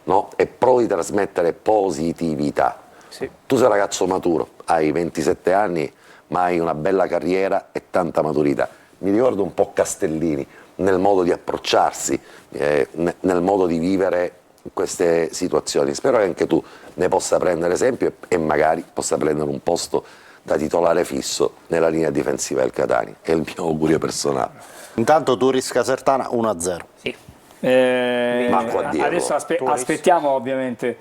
no? E provo di trasmettere positività. Sì. Tu sei un ragazzo maturo, hai 27 anni, ma hai una bella carriera e tanta maturità. Mi ricordo un po' Castellini nel modo di approcciarsi, nel modo di vivere queste situazioni. Spero che anche tu ne possa prendere esempio e magari possa prendere un posto da titolare fisso nella linea difensiva del Catania. È il mio augurio personale. Intanto Turris Casertana 1-0. Sì. Manco a dirlo. Adesso aspettiamo ovviamente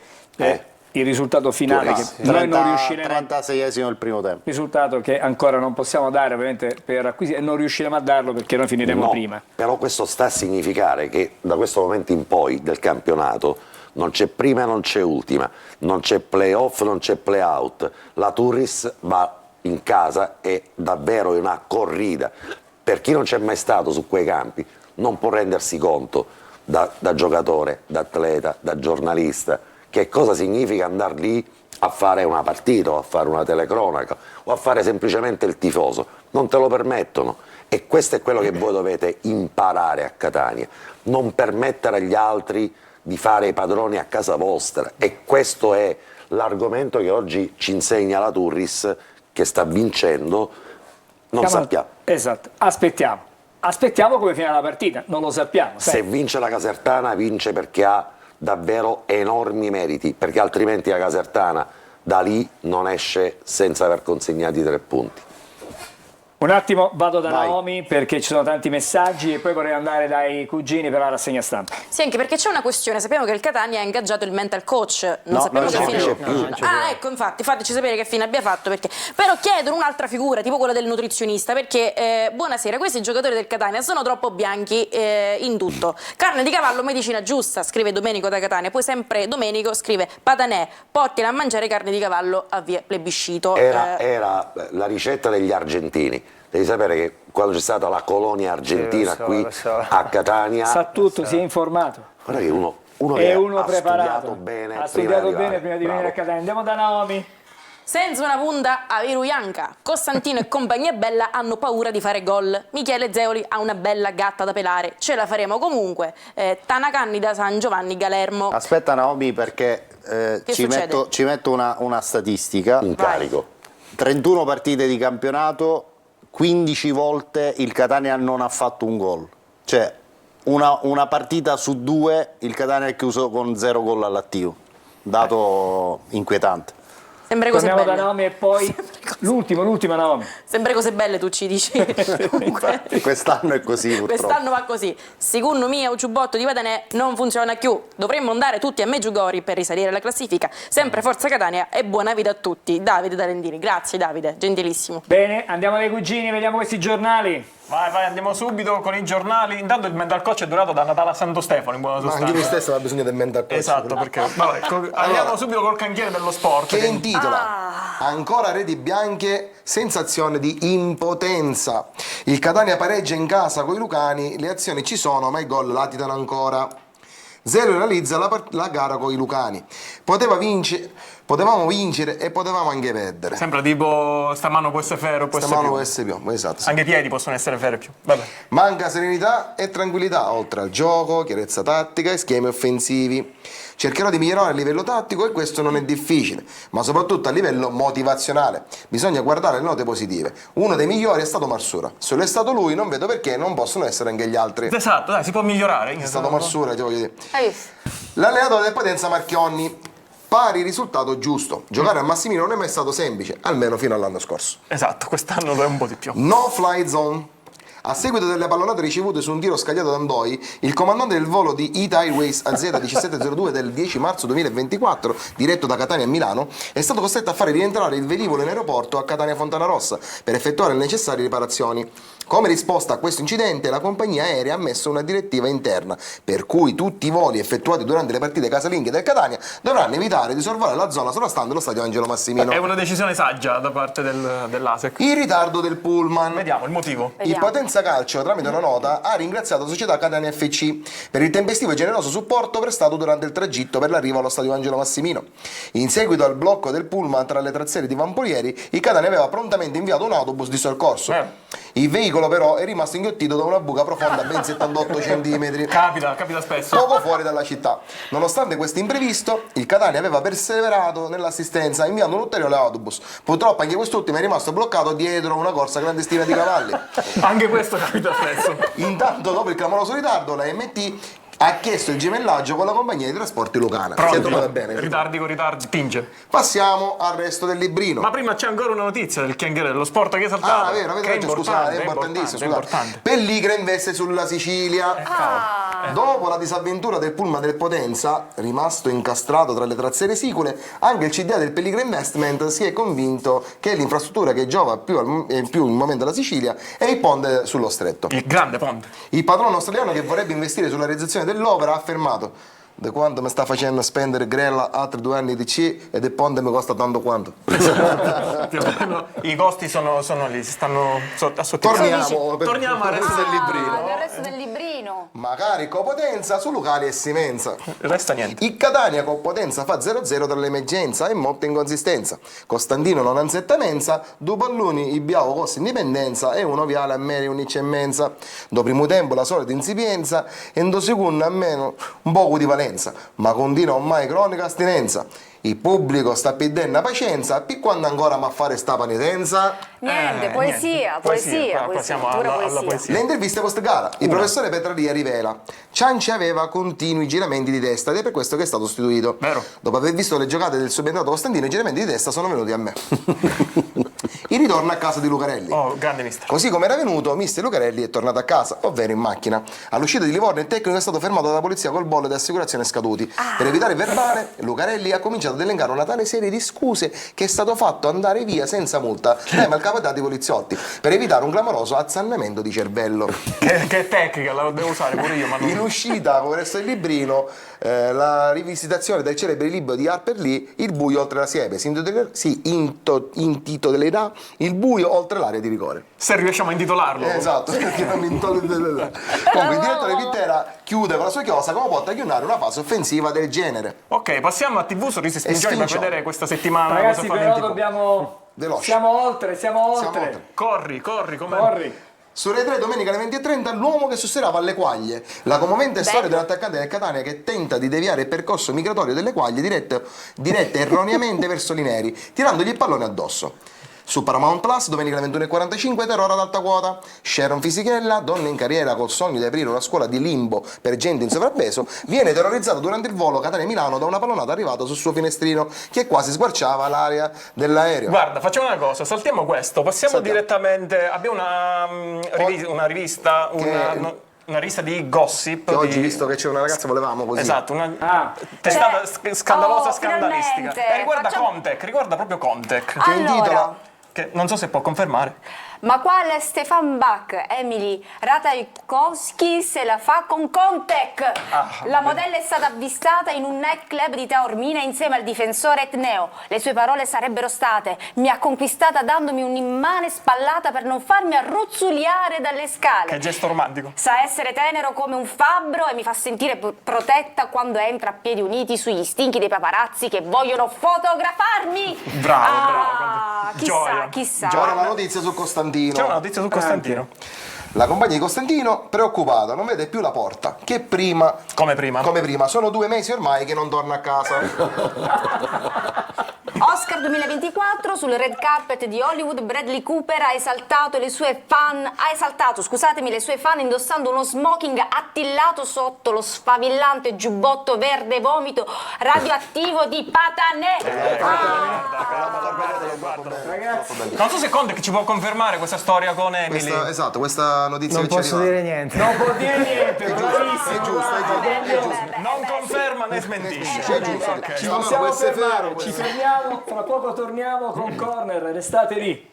il risultato finale che noi non riusciremo 36esimo il primo tempo. risultato che ancora non possiamo dare ovviamente per acquisire e non riusciremo a darlo perché noi finiremo No, prima. però questo sta a significare che da questo momento in poi del campionato non c'è prima e non c'è ultima, non c'è play-off, non c'è play-out. La Turris va in casa, è davvero una corrida. Per chi non c'è mai stato su quei campi non può rendersi conto da giocatore, da atleta, da giornalista, che cosa significa andare lì a fare una partita o a fare una telecronaca o a fare semplicemente il tifoso. Non te lo permettono e questo è quello che voi dovete imparare a Catania, non permettere agli altri di fare i padroni a casa vostra, e questo è l'argomento che oggi ci insegna la Turris, che sta vincendo. Non sappiamo. Esatto, aspettiamo come finirà la partita, non lo sappiamo. Se vince la Casertana vince perché ha davvero enormi meriti, perché altrimenti la Casertana da lì non esce senza aver consegnato i 3 punti. Un attimo vado da Vai. Naomi perché ci sono tanti messaggi e poi vorrei andare dai cugini per la rassegna stampa. Sì, anche perché c'è una questione, sappiamo che il Catania ha ingaggiato il mental coach, non No, sappiamo non che c'è fine. più. Ecco, infatti, fateci sapere che fine abbia fatto, perché però chiedono un'altra figura, tipo quella del nutrizionista, perché buonasera, questi giocatori del Catania sono troppo bianchi in tutto. Carne di cavallo, medicina giusta, scrive Domenico da Catania, poi sempre Domenico scrive Patanè, portila a mangiare carne di cavallo a via Plebiscito. Era la ricetta degli argentini. Devi sapere che quando c'è stata la colonia argentina qui a Catania, Sa tutto, si è informato. guarda che uno È che uno ha preparato. studiato bene, Ha studiato arrivare. bene prima di venire a Bravo. Catania. Andiamo da Naomi. Senza una punta a Virujanca, Costantino e compagnia bella hanno paura di fare gol. Michele Zeoli ha una bella gatta da pelare, ce la faremo comunque. Tanacanni da San Giovanni Galermo. Aspetta Naomi perché ci metto una statistica. Un carico. 31 partite di campionato, 15 volte il Catania non ha fatto un gol. Cioè una partita su 2 il Catania è chiuso con 0 gol all'attivo. Dato inquietante. Sempre cose Torniamo belle. da Naomi e poi L'ultima Naomi. Sempre cose belle tu ci dici. Comunque, Quest'anno è così, purtroppo. quest'anno va così. Secondo me il giubbotto di Catania non funziona più. Dovremmo andare tutti a Meggiugori per risalire la classifica. Sempre Forza Catania e buona vita a tutti. Davide D'Alendini. Grazie Davide, gentilissimo. Bene, andiamo dai cugini, vediamo questi giornali. Vai, andiamo subito con i giornali. Intanto il mental coach è durato da Natale a Santo Stefano, in buona Ma sostanza. anche lui stesso aveva bisogno del mental coach. Esatto, perché vabbè, andiamo subito col cantiere dello sport. Che intitola Ancora reti bianche, sensazione di impotenza. Il Catania pareggia in casa con i lucani, le azioni ci sono ma i gol latitano ancora. Zero realizza la gara con i lucani. Potevamo vincere e potevamo anche perdere. Sembra tipo sta mano può essere ferro, può essere Stamano più. può essere più, esatto. Sì. Anche i piedi possono essere ferro più. Vabbè. Manca serenità e tranquillità, oltre al gioco, chiarezza tattica e schemi offensivi. Cercherò di migliorare a livello tattico e questo non è difficile, ma soprattutto a livello motivazionale. Bisogna guardare le note positive. Uno dei migliori è stato Marsura. Se lo è stato lui, non vedo perché non possono essere anche gli altri. Esatto, dai, si può migliorare. È stato Marsura, ti voglio dire. Hai visto? L'allenatore del Potenza Marchionni. Pari risultato giusto. Giocare a Massimino non è mai stato semplice, almeno fino all'anno scorso. Esatto, quest'anno lo è un po' di più. No fly zone. A seguito delle pallonate ricevute su un tiro scagliato da Andoi, il comandante del volo di EAT Airways AZ1702 del 10 marzo 2024, diretto da Catania a Milano, è stato costretto a fare rientrare il velivolo in aeroporto a Catania Fontana Rossa per effettuare le necessarie riparazioni. Come risposta a questo incidente, la compagnia aerea ha messo una direttiva interna, per cui tutti i voli effettuati durante le partite casalinghe del Catania dovranno evitare di sorvolare la zona sovrastante lo stadio Angelo Massimino. È una decisione saggia da parte dell'ASEC. Il ritardo del pullman. Vediamo il motivo. Il Potenza Calcio, tramite una nota, ha ringraziato la società Catania FC per il tempestivo e generoso supporto prestato durante il tragitto per l'arrivo allo stadio Angelo Massimino. In seguito al blocco del pullman tra le traziere di Vampolieri, il Catania aveva prontamente inviato un autobus di soccorso. Il veicolo però è rimasto inghiottito da una buca profonda ben 78 cm. Capita spesso. Poco fuori dalla città. Nonostante questo imprevisto, il Catania aveva perseverato nell'assistenza inviando un ulteriore autobus. Purtroppo anche quest'ultimo è rimasto bloccato dietro una corsa clandestina di cavalli. Anche questo capita spesso. Intanto, dopo il clamoroso ritardo, la MT ha chiesto il gemellaggio con la compagnia di trasporti lucana. Si è Pronti? trovata bene. Ritardi con ritardi, spinge. Passiamo al resto del librino. Ma prima c'è ancora una notizia del cantiere dello sport che è saltato. Ah, vero, avete Che ragione, scusate, è importantissimo. Scusate. Pelligra investe sulla Sicilia. Dopo la disavventura del pullman del Potenza, rimasto incastrato tra le traziere sicule, anche il CDA del Pelligra Investment si è convinto che l'infrastruttura che giova più il momento alla Sicilia è il ponte sullo stretto. Il grande ponte. Il patrono australiano che vorrebbe investire sulla realizzazione dell'opera ha affermato: da quanto mi sta facendo spendere Grella altri 2 anni di C e del ponte mi costa tanto quanto. I costi sono lì, si stanno assottigliando. Torniamo al resto del librino. Del resto del librino. Magari con Potenza su Lucali e Simenza. Resta niente. Il Catania con Potenza fa 0-0 tra l'emergenza e molta inconsistenza. Costantino non anzetta mensa, 2 palloni il Biavo costa indipendenza e uno viale a meri un'icemmenza. Dopo primo tempo la solita insipienza e in 2 secondi almeno un poco di valenza, ma continua ormai cronica astinenza. Il pubblico sta pigliando pazienza, per quando ancora ma fare sta penitenza? Niente, poesia, poesia, Qua siamo pura alla poesia. Le interviste post gara, il professore Petralia rivela: Cianci aveva continui giramenti di testa ed è per questo che è stato sostituito. Vero. Dopo aver visto le giocate del subentrato Costantino, i giramenti di testa sono venuti a me. Il ritorno a casa di Lucarelli. Oh, grande mister. Così come era venuto, mister Lucarelli è tornato a casa, ovvero in macchina. All'uscita di Livorno il tecnico è stato fermato dalla polizia col bollo di assicurazione scaduti. Per evitare il verbale, Lucarelli ha cominciato ad elencare una tale serie di scuse che è stato fatto andare via senza multa dai malcapitati poliziotti per evitare un clamoroso azzannamento di cervello. Che tecnica, la devo usare pure io. Ma non... In uscita, come resto del librino, la rivisitazione del celebre libro di Harper Lee, Il buio oltre la siepe, si intitolerà Il buio oltre l'area di rigore. Se riusciamo a intitolarlo. Esatto, perché non mi Comunque il direttore Pittera chiude con la sua chiosa come può tagliare una fase offensiva del genere. Ok, passiamo a TV Sorrisi e Spingioni per vedere questa settimana Ragazzi, cosa fanno però in TV. dobbiamo... Veloce. Siamo oltre. Corri, come... Corri. Su Rai 3 domenica alle 20:30 l'uomo che susserrava alle quaglie. La commovente storia dell'attaccante del Catania che tenta di deviare il percorso migratorio delle quaglie dirette erroneamente verso i neri, tirandogli il pallone addosso. su Paramount Plus, domenica alle 21:45, terrore ad alta quota. Sharon Fisichella, donna in carriera col sogno di aprire una scuola di limbo per gente in sovrappeso, viene terrorizzata durante il volo Catania-Milano da una pallonata arrivata sul suo finestrino che quasi squarciava l'area dell'aereo. Guarda, facciamo una cosa, saltiamo questo, passiamo direttamente, abbiamo una rivista, una rivista di gossip. Che oggi, visto che c'è una ragazza, volevamo così. Esatto, una testata scandalosa, scandalistica. finalmente. Riguarda Contec, riguarda proprio Contec. Che intitola... Che non so se può confermare. Ma quale Stefan Bach, Emily Ratajkowski se la fa con Contec? La modella è stata avvistata in un nightclub di Taormina insieme al difensore etneo. Le sue parole sarebbero state: mi ha conquistata dandomi un'immane spallata per non farmi arruzzuliare dalle scale. Che gesto romantico. Sa essere tenero come un fabbro e mi fa sentire protetta quando entra a piedi uniti sugli stinchi dei paparazzi che vogliono fotografarmi. Bravo. Chissà. Ora la notizia su Costantino. C'è una notizia su Costantino. La compagna di Costantino, preoccupata, non vede più la porta, che prima... Come prima. Come prima, sono 2 mesi ormai che non torna a casa. Oscar 2024, sul red carpet di Hollywood, Bradley Cooper ha esaltato le sue fan indossando uno smoking attillato sotto lo sfavillante giubbotto verde vomito radioattivo di Patanè. Non so se Conte che ci può confermare questa storia con Emily. Questa notizia Non che ci posso arriva. dire niente. Non può dire niente, bravissimo. È giusto. Non conferma né smentisce. È giusto. Ok. Ci Possiamo fermare, ci fermiamo, fra poco torniamo con Corner, restate lì.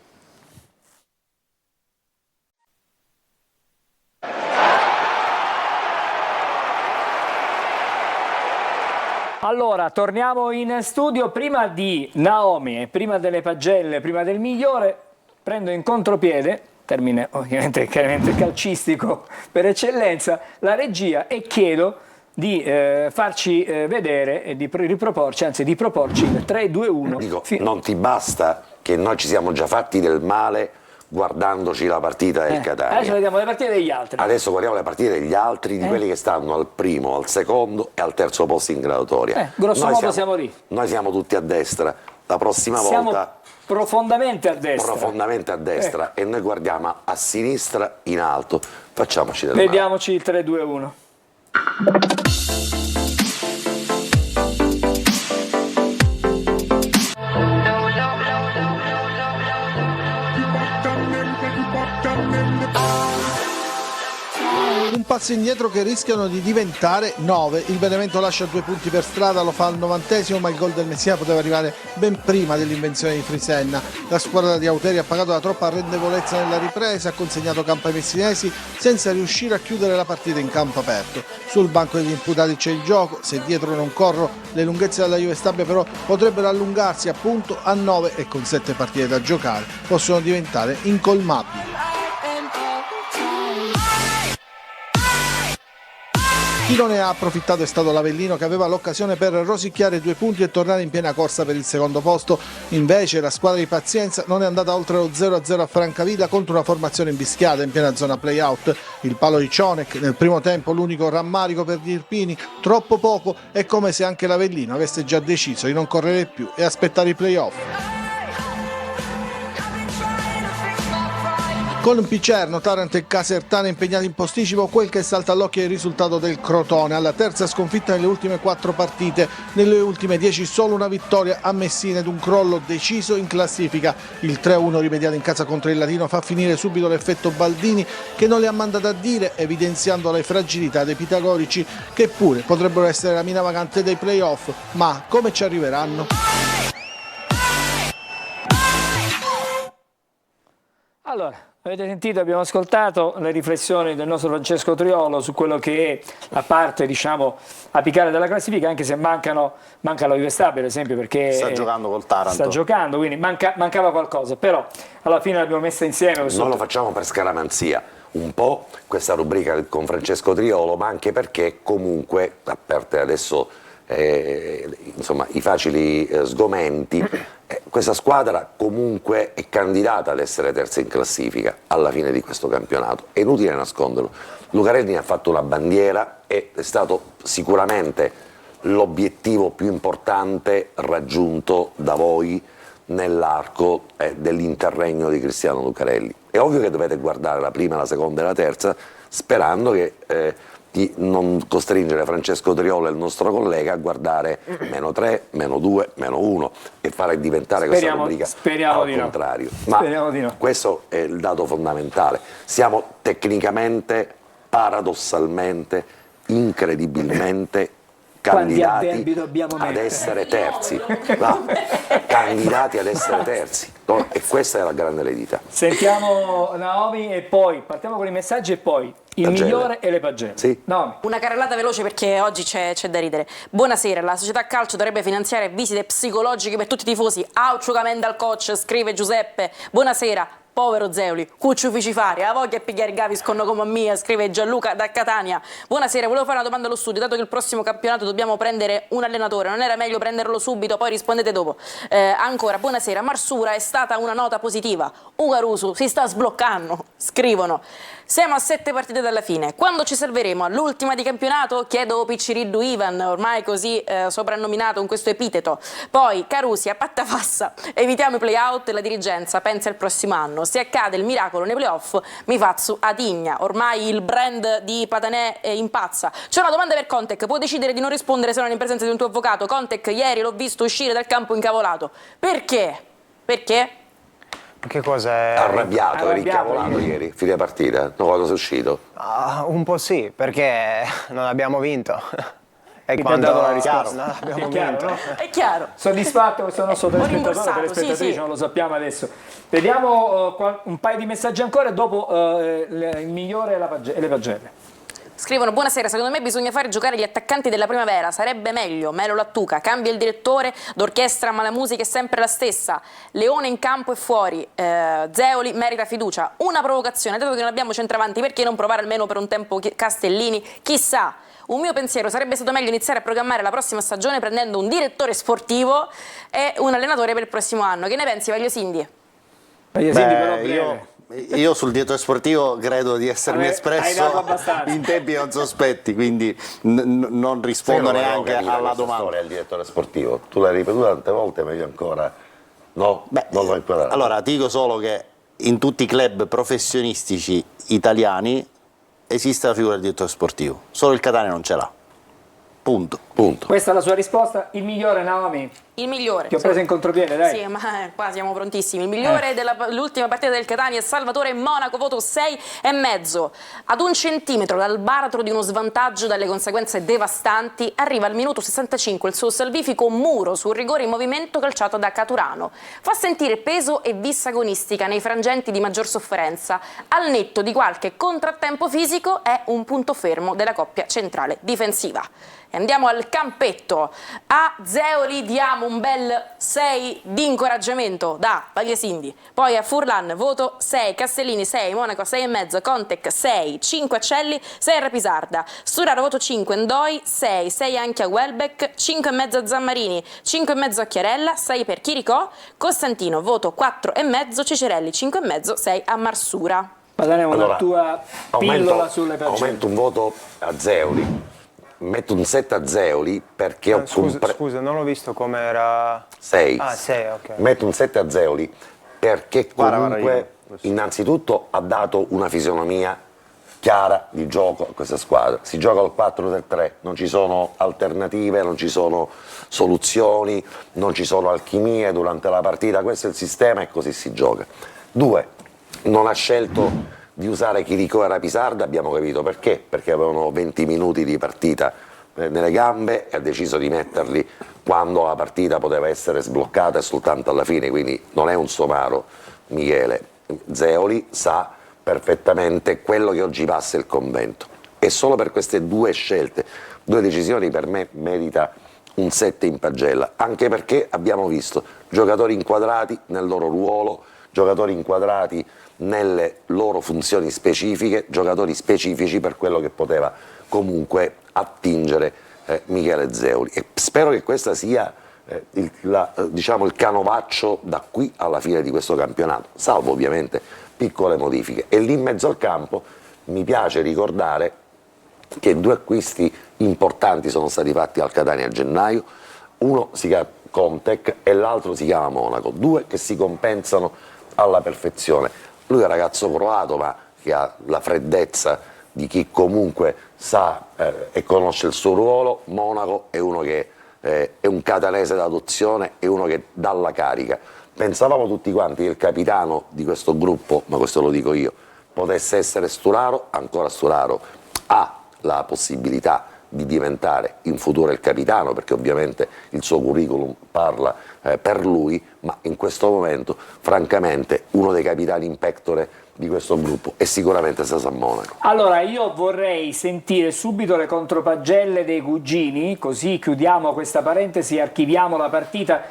Allora, torniamo in studio. Prima di Naomi e prima delle pagelle, prima del migliore, prendo in contropiede, termine ovviamente chiaramente calcistico per eccellenza, la regia e chiedo di farci vedere e di riproporci, anzi di proporci il 3-2-1. Dico, non ti basta che noi ci siamo già fatti del male guardandoci la partita del Catania. Adesso vediamo le partite degli altri. Adesso guardiamo le partite degli altri, di quelli che stanno al primo, al secondo e al terzo posto in graduatoria. Grosso modo siamo lì. Noi siamo tutti a destra. La prossima Siamo volta profondamente a destra. profondamente a destra e noi guardiamo a sinistra in alto. Facciamoci del male. Vediamoci il 3-2-1. Un passo indietro che rischiano di diventare 9. Il Benevento lascia 2 punti per strada, lo fa al 90°, ma il gol del Messina poteva arrivare ben prima dell'invenzione di Frisenna. La squadra di Auteri ha pagato la troppa arrendevolezza nella ripresa, ha consegnato campo ai messinesi senza riuscire a chiudere la partita in campo aperto. Sul banco degli imputati c'è il gioco, se dietro non corro le lunghezze della Juve Stabia però potrebbero allungarsi appunto a 9 e con 7 partite da giocare possono diventare incolmabili. Chi non ne ha approfittato è stato l'Avellino, che aveva l'occasione per rosicchiare 2 punti e tornare in piena corsa per il secondo posto. Invece la squadra di Pazienza non è andata oltre lo 0-0 a Francavilla contro una formazione imbischiata in piena zona play-out. Il palo di Cionek nel primo tempo, l'unico rammarico per gli Irpini, troppo poco, è come se anche l'Avellino avesse già deciso di non correre più e aspettare i play-off. Con Picerno, Taranto e Casertana impegnati in posticipo, quel che salta all'occhio è il risultato del Crotone. Alla terza sconfitta nelle ultime 4 partite, nelle ultime 10 solo una vittoria a Messina ed un crollo deciso in classifica. Il 3-1 rimediato in casa contro il Latino fa finire subito l'effetto Baldini, che non le ha mandate a dire, evidenziando le fragilità dei pitagorici, che pure potrebbero essere la mina vagante dei playoff. Ma come ci arriveranno? Allora, avete sentito, abbiamo ascoltato le riflessioni del nostro Francesco Triolo su quello che è la parte, diciamo, apicale della classifica, anche se manca la Juve Stabia, ad esempio, perché sta giocando col Taranto. Sta giocando, quindi mancava qualcosa, però alla fine l'abbiamo messa insieme. Non lo facciamo per scaramanzia, un po' questa rubrica con Francesco Triolo, ma anche perché comunque, a parte adesso insomma, i facili sgomenti, questa squadra comunque è candidata ad essere terza in classifica alla fine di questo campionato. È inutile nasconderlo. Lucarelli ha fatto una bandiera e è stato sicuramente l'obiettivo più importante raggiunto da voi nell'arco dell'interregno di Cristiano Lucarelli. È ovvio che dovete guardare la prima, la seconda e la terza, sperando che di non costringere Francesco Triolo, il nostro collega, a guardare -3, -2, -1 e fare diventare questa rubrica al contrario. Ma questo è il dato fondamentale. Siamo tecnicamente, paradossalmente, incredibilmente candidati ad essere terzi, candidati ad essere terzi, e questa è la grande eredità. Sentiamo Naomi e poi partiamo con i messaggi e poi il migliore e le pagelle. Sì. Naomi. Una carrellata veloce perché oggi c'è da ridere. Buonasera, la società calcio dovrebbe finanziare visite psicologiche per tutti i tifosi. Auciucamente al coach, scrive Giuseppe. Buonasera. Povero Zeoli, cuccio ficifari, a voglia a pigliare Gaviscon come mia, scrive Gianluca da Catania. Buonasera, volevo fare una domanda allo studio, dato che il prossimo campionato dobbiamo prendere un allenatore, non era meglio prenderlo subito, poi rispondete dopo. Ancora, buonasera, Marsura è stata una nota positiva, Ugarusu si sta sbloccando, scrivono. Siamo a 7 partite dalla fine, quando ci salveremo? All'ultima di campionato? Chiedo Picciriddu Ivan, ormai così soprannominato con questo epiteto. Poi Carusi a pattafassa, evitiamo i play-out e la dirigenza pensa al prossimo anno. Se accade il miracolo nei playoff, mi faccio a Tigna. Ormai il brand di Patanè impazza. C'è una domanda per Contek. Puoi decidere di non rispondere se non è in presenza di un tuo avvocato. Contek, ieri l'ho visto uscire dal campo incavolato. Perché? Perché? Che cosa è? Arrabbiato, ricavolato ieri, fine partita. No, quando sei uscito? Un po' sì, perché non abbiamo vinto. E quando la risposta abbiamo chiaro, vinto. no? È chiaro. Soddisfatto questo nostro telespettatrice, sì. non lo sappiamo adesso. Vediamo un paio di messaggi ancora e dopo il migliore e le pagelle. Scrivono, buonasera, secondo me bisogna fare giocare gli attaccanti della primavera, sarebbe meglio, Melo Lattuca, cambia il direttore d'orchestra ma la musica è sempre la stessa, Leone in campo e fuori, Zeoli merita fiducia, una provocazione, dato che non abbiamo centravanti perché non provare almeno per un tempo Castellini, chissà. Un mio pensiero, sarebbe stato meglio iniziare a programmare la prossima stagione prendendo un direttore sportivo e un allenatore per il prossimo anno. Che ne pensi, Vaglio Sindi? Io sul direttore sportivo credo di essermi espresso in tempi non sospetti, quindi non rispondo neanche alla domanda. Storia del direttore sportivo, tu l'hai ripetuta tante volte, meglio ancora. No, non l'ho inquadrato. Allora, ti dico solo che in tutti i club professionistici italiani esiste la figura del direttore sportivo, solo il Catania non ce l'ha. Punto. Questa è la sua risposta. Il migliore, Naomi? Il migliore. Ti ho preso in contropiede, dai. Sì, ma qua siamo prontissimi. Il migliore dell'ultima partita del Catania è Salvatore Monaco, voto 6,5. Ad 1 centimetro dal baratro di uno svantaggio dalle conseguenze devastanti, arriva al minuto 65 il suo salvifico muro sul rigore in movimento calciato da Caturano. Fa sentire peso e vis agonistica nei frangenti di maggior sofferenza. Al netto di qualche contrattempo fisico è un punto fermo della coppia centrale difensiva. E andiamo al campetto. A Zeoli diamo un bel 6 di incoraggiamento da Pagliasindi. Poi a Furlan voto 6, Castellini 6, Monaco 6,5, Contek 6, 5 Acelli, 6 a Rapisarda, Sturaro voto 5, Ndoi 6, 6 anche a Welbeck, 5,5 a Zammarini, 5,5 a Chiarella, 6 per Chiricò, Costantino voto 4,5, Cicerelli 5,5, 6 a Marsura. Padania, una tua pillola sulle pagelle. Aumento un voto a Zeoli. Metto un 7 a Zeoli perché scusa, non l'ho visto come era. 6. Ah, 6, ok. Metto un 7 a Zeoli perché comunque innanzitutto ha dato una fisionomia chiara di gioco a questa squadra. Si gioca al 4-3-3, non ci sono alternative, non ci sono soluzioni, non ci sono alchimie durante la partita, questo è il sistema e così si gioca. 2. Non ha scelto di usare Chiricò e Rapisarda, abbiamo capito perché, perché avevano 20 minuti di partita nelle gambe e ha deciso di metterli quando la partita poteva essere sbloccata e soltanto alla fine, quindi non è un somaro Michele. Zeoli sa perfettamente quello che oggi passa il convento e solo per queste due scelte, due decisioni per me merita un 7 in pagella, anche perché abbiamo visto giocatori inquadrati nel loro ruolo, giocatori inquadrati nelle loro funzioni specifiche, giocatori specifici per quello che poteva comunque attingere Michele Zeoli. E spero che questa sia il canovaccio da qui alla fine di questo campionato, salvo ovviamente piccole modifiche. E lì in mezzo al campo mi piace ricordare che 2 acquisti importanti sono stati fatti al Catania a gennaio. Uno si Contec e l'altro si chiama Monaco, due che si compensano alla perfezione. Lui è un ragazzo croato ma che ha la freddezza di chi comunque sa e conosce il suo ruolo. Monaco è uno che è un catanese d'adozione, è uno che dà la carica. Pensavamo tutti quanti che il capitano di questo gruppo, ma questo lo dico io, potesse essere Sturaro. Ancora Sturaro ha la possibilità di diventare in futuro il capitano, perché ovviamente il suo curriculum parla per lui, ma in questo momento francamente uno dei capitani in pectore di questo gruppo è sicuramente Sasan Monaco. Allora io vorrei sentire subito le contropagelle dei cugini, così chiudiamo questa parentesi, archiviamo la partita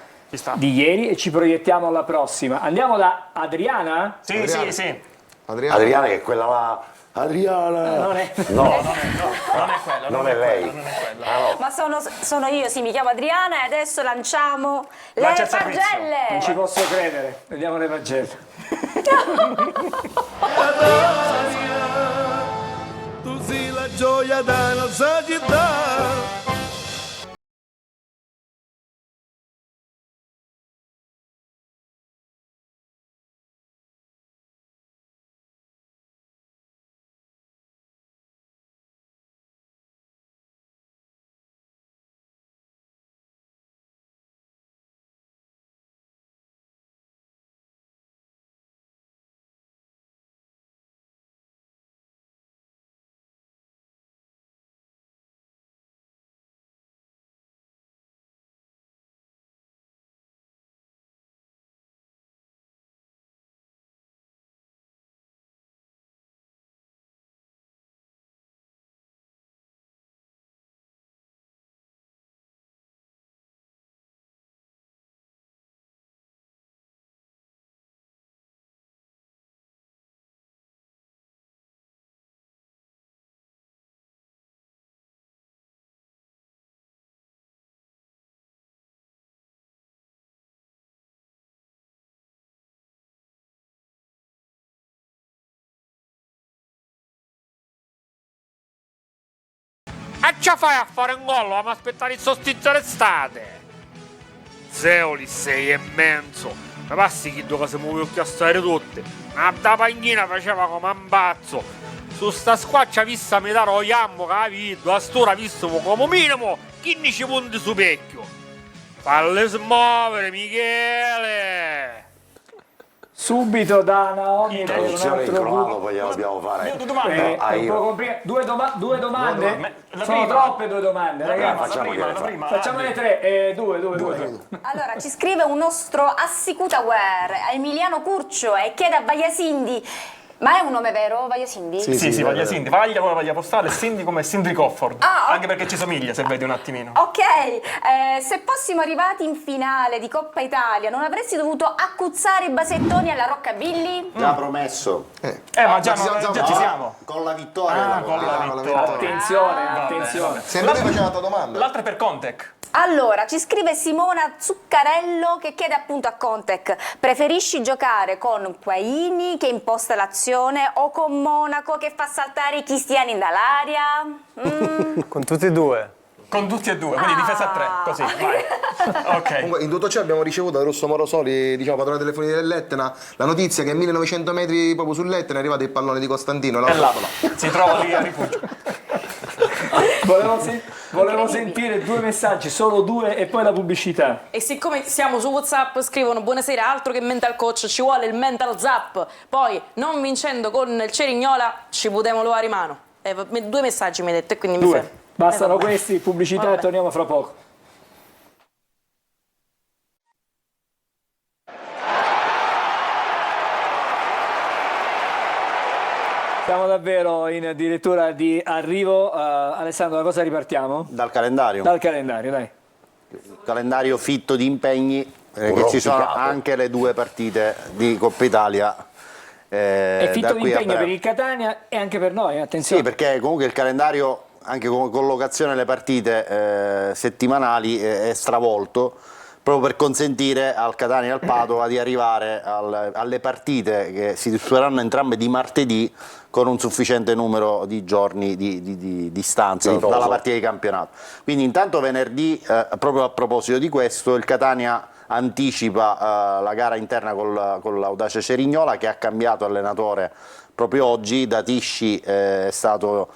di ieri e ci proiettiamo alla prossima. Andiamo da Adriana? Sì, Adriana. Sì. Adriana che è quella là. Adriana! Non è, no, non è quella. Non è lei. Non è quella. Ah, no. Ma sono io, sì, mi chiamo Adriana e adesso lanciamo le Lancia il servizio. pagelle. non ci posso credere. Vediamo le pagelle. Tu sei la gioia della nostra città. E ce fai a fare un gol? Ma aspettare il sostegno d'estate? Zeoli sei immenso. Ma passi chi dove si muove a stare tutte. Ma da panchina faceva come un pazzo. Su sta squaccia vista mi darò iammo capito. A stura visto come minimo 15 punti su pecchio. Falle smuovere Michele. Subito da Naomi per un Traduzione in altro croato gruppo. poi gliela dobbiamo fare. Due domande. È un po' complicato. Due domande? Sono troppe due domande, ragazzi. Facciamo le tre. Due. Allora, ci scrive un nostro Assicutaware, Emiliano Curcio, e chiede a Vagliasindi, ma è un nome vero, Vagliasindi? Sì, Vagliasindi. Vaglia come Vaglia Postale, Cindy come Cindy Cofford. Ah, anche perché ci somiglia, se vedi un attimino. Ok, se fossimo arrivati in finale di Coppa Italia, non avresti dovuto accuzzare i basettoni alla Roccabilly? Già promesso. Ma già ci siamo. Con la vittoria. Con la vittoria. Attenzione. Sempre lui faceva la domanda. L'altra è per Contec. Allora, ci scrive Simona Zuccarello che chiede appunto a Contec: preferisci giocare con Quaini che imposta l'azione o con Monaco che fa saltare i cristiani dall'aria? Con tutti e due. Con tutti e due, quindi difesa a tre, così, vai. Ok. Comunque, in tutto ciò abbiamo ricevuto da Rosso Morosoli, diciamo padrone dei telefoni dell'Etna, la notizia che a 1900 metri proprio sull'Etna è arrivato il pallone di Costantino. È là, si trova lì a rifugio. Volevo sentire due messaggi, solo due e poi la pubblicità. E siccome siamo su WhatsApp scrivono buonasera, altro che mental coach, ci vuole il mental zap. Poi non vincendo con il Cerignola ci potremo levare mano. Due messaggi mi hai detto e quindi mi fermo. Bastano questi, pubblicità e torniamo fra poco. Siamo davvero in addirittura di arrivo. Alessandro, da cosa ripartiamo? Dal calendario. Dal calendario, dai. Calendario fitto di impegni, che ci sono anche le due partite di Coppa Italia. È fitto di impegno per il Catania e anche per noi, attenzione. Sì, perché comunque il calendario, anche come collocazione delle partite settimanali, è stravolto, proprio per consentire al Catania e al Padova di arrivare alle partite che si disputeranno entrambe di martedì con un sufficiente numero di giorni di distanza dalla partita di campionato. Quindi intanto venerdì, proprio a proposito di questo, il Catania anticipa la gara interna con l'Audace Cerignola, che ha cambiato allenatore proprio oggi. Da Tisci è stato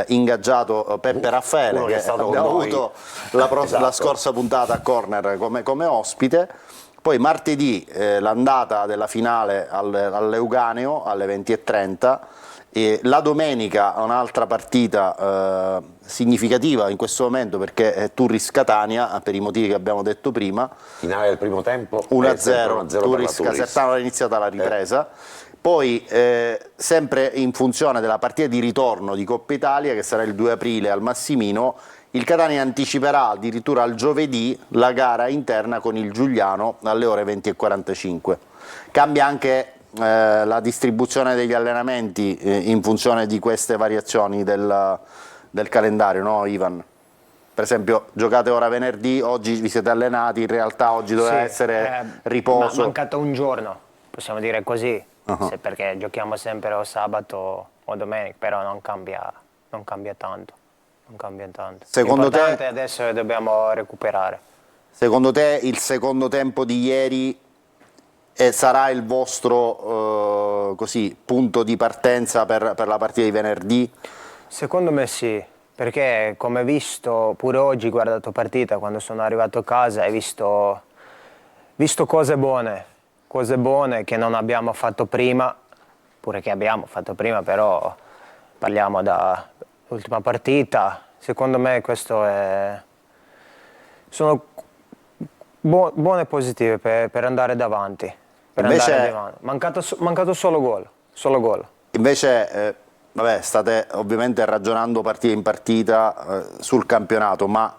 ingaggiato Peppe Raffaele, che abbiamo avuto la scorsa puntata a Corner come ospite. Poi martedì l'andata della finale all'Euganeo alle 20:30. E la domenica un'altra partita significativa in questo momento, perché è Turris-Catania, per i motivi che abbiamo detto prima. Finale del primo tempo 1-0 Turris-Casertano, è iniziata la ripresa. Poi sempre in funzione della partita di ritorno di Coppa Italia, che sarà il 2 aprile al Massimino, il Catania anticiperà addirittura al giovedì la gara interna con il Giuliano alle ore 20:45. Cambia anche la distribuzione degli allenamenti in funzione di queste variazioni del calendario, no Ivan? Per esempio, giocate ora venerdì, oggi vi siete allenati, in realtà oggi doveva essere riposo. Ma mancato un giorno, possiamo dire così, perché giochiamo sempre o sabato o domenica, però non cambia tanto. Non cambia tanto. Secondo te adesso dobbiamo recuperare. Secondo te il secondo tempo di ieri sarà il vostro punto di partenza per la partita di venerdì? Secondo me sì, perché come visto pure oggi, guardato partita, quando sono arrivato a casa, hai visto cose buone che non abbiamo fatto prima, pure che abbiamo fatto prima, però parliamo dall'ultima partita. Secondo me questo sono buone e positive per andare davanti. Mancato solo gol. Invece, state ovviamente ragionando partita in partita sul campionato, ma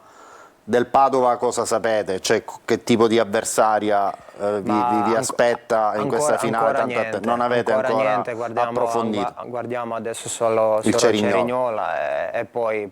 del Padova cosa sapete? Cioè, che tipo di avversaria vi aspetta in questa finale? Non avete ancora approfondito? Guardiamo adesso solo Cerignola e poi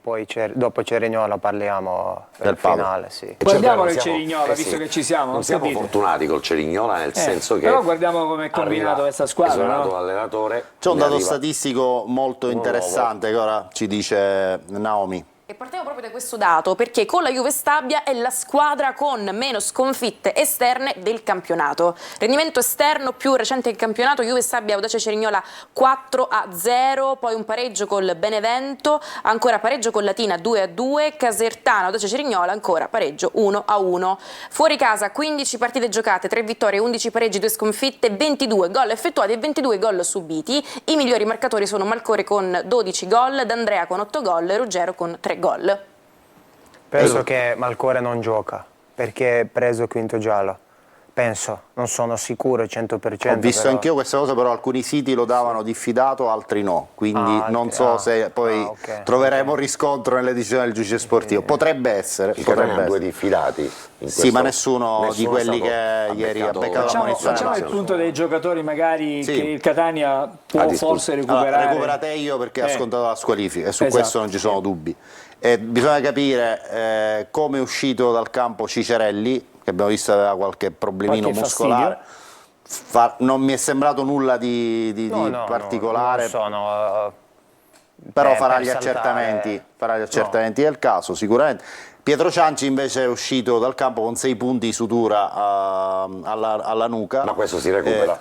dopo Cerignola parliamo del finale. Sì. Guardiamo il Cerignola, visto che ci siamo. Non siamo fortunati col Cerignola, nel senso che però guardiamo come è combinato questa squadra, no? L'allenatore. C'è un dato statistico molto interessante che ora ci dice Naomi. E partiamo proprio da questo dato, perché con la Juve Stabia è la squadra con meno sconfitte esterne del campionato. Rendimento esterno più recente del campionato: Juve Stabia Audace Cerignola 4-0, poi un pareggio col Benevento, ancora pareggio con Latina 2-2, Casertano Audace Cerignola ancora pareggio 1-1. Fuori casa 15 partite giocate, 3 vittorie, 11 pareggi, 2 sconfitte, 22 gol effettuati e 22 gol subiti. I migliori marcatori sono Malcore con 12 gol, D'Andrea con 8 gol e Ruggero con 3 gol. Penso che Malcore non gioca perché è preso quinto giallo. Penso, non sono sicuro 100%. Ho visto anch'io questa cosa, però alcuni siti lo davano diffidato, altri no. Quindi non so se poi troveremo riscontro nelle decisioni del giudice sportivo. Potrebbe essere. Potrebbe due diffidati. Sì, ma nessuno di quelli che ieri ha beccato la munizione. Facciamo il punto dei giocatori magari che il Catania può forse recuperare. Allora, recuperate io perché ha scontato la squalifica e su questo non ci sono dubbi. Bisogna capire come è uscito dal campo Cicerelli, che abbiamo visto aveva qualche problemino muscolare. Non mi è sembrato nulla di particolare, però farà gli accertamenti del caso sicuramente. Pietro Cianci invece è uscito dal campo con 6 punti di sutura alla nuca. Ma questo si recupera.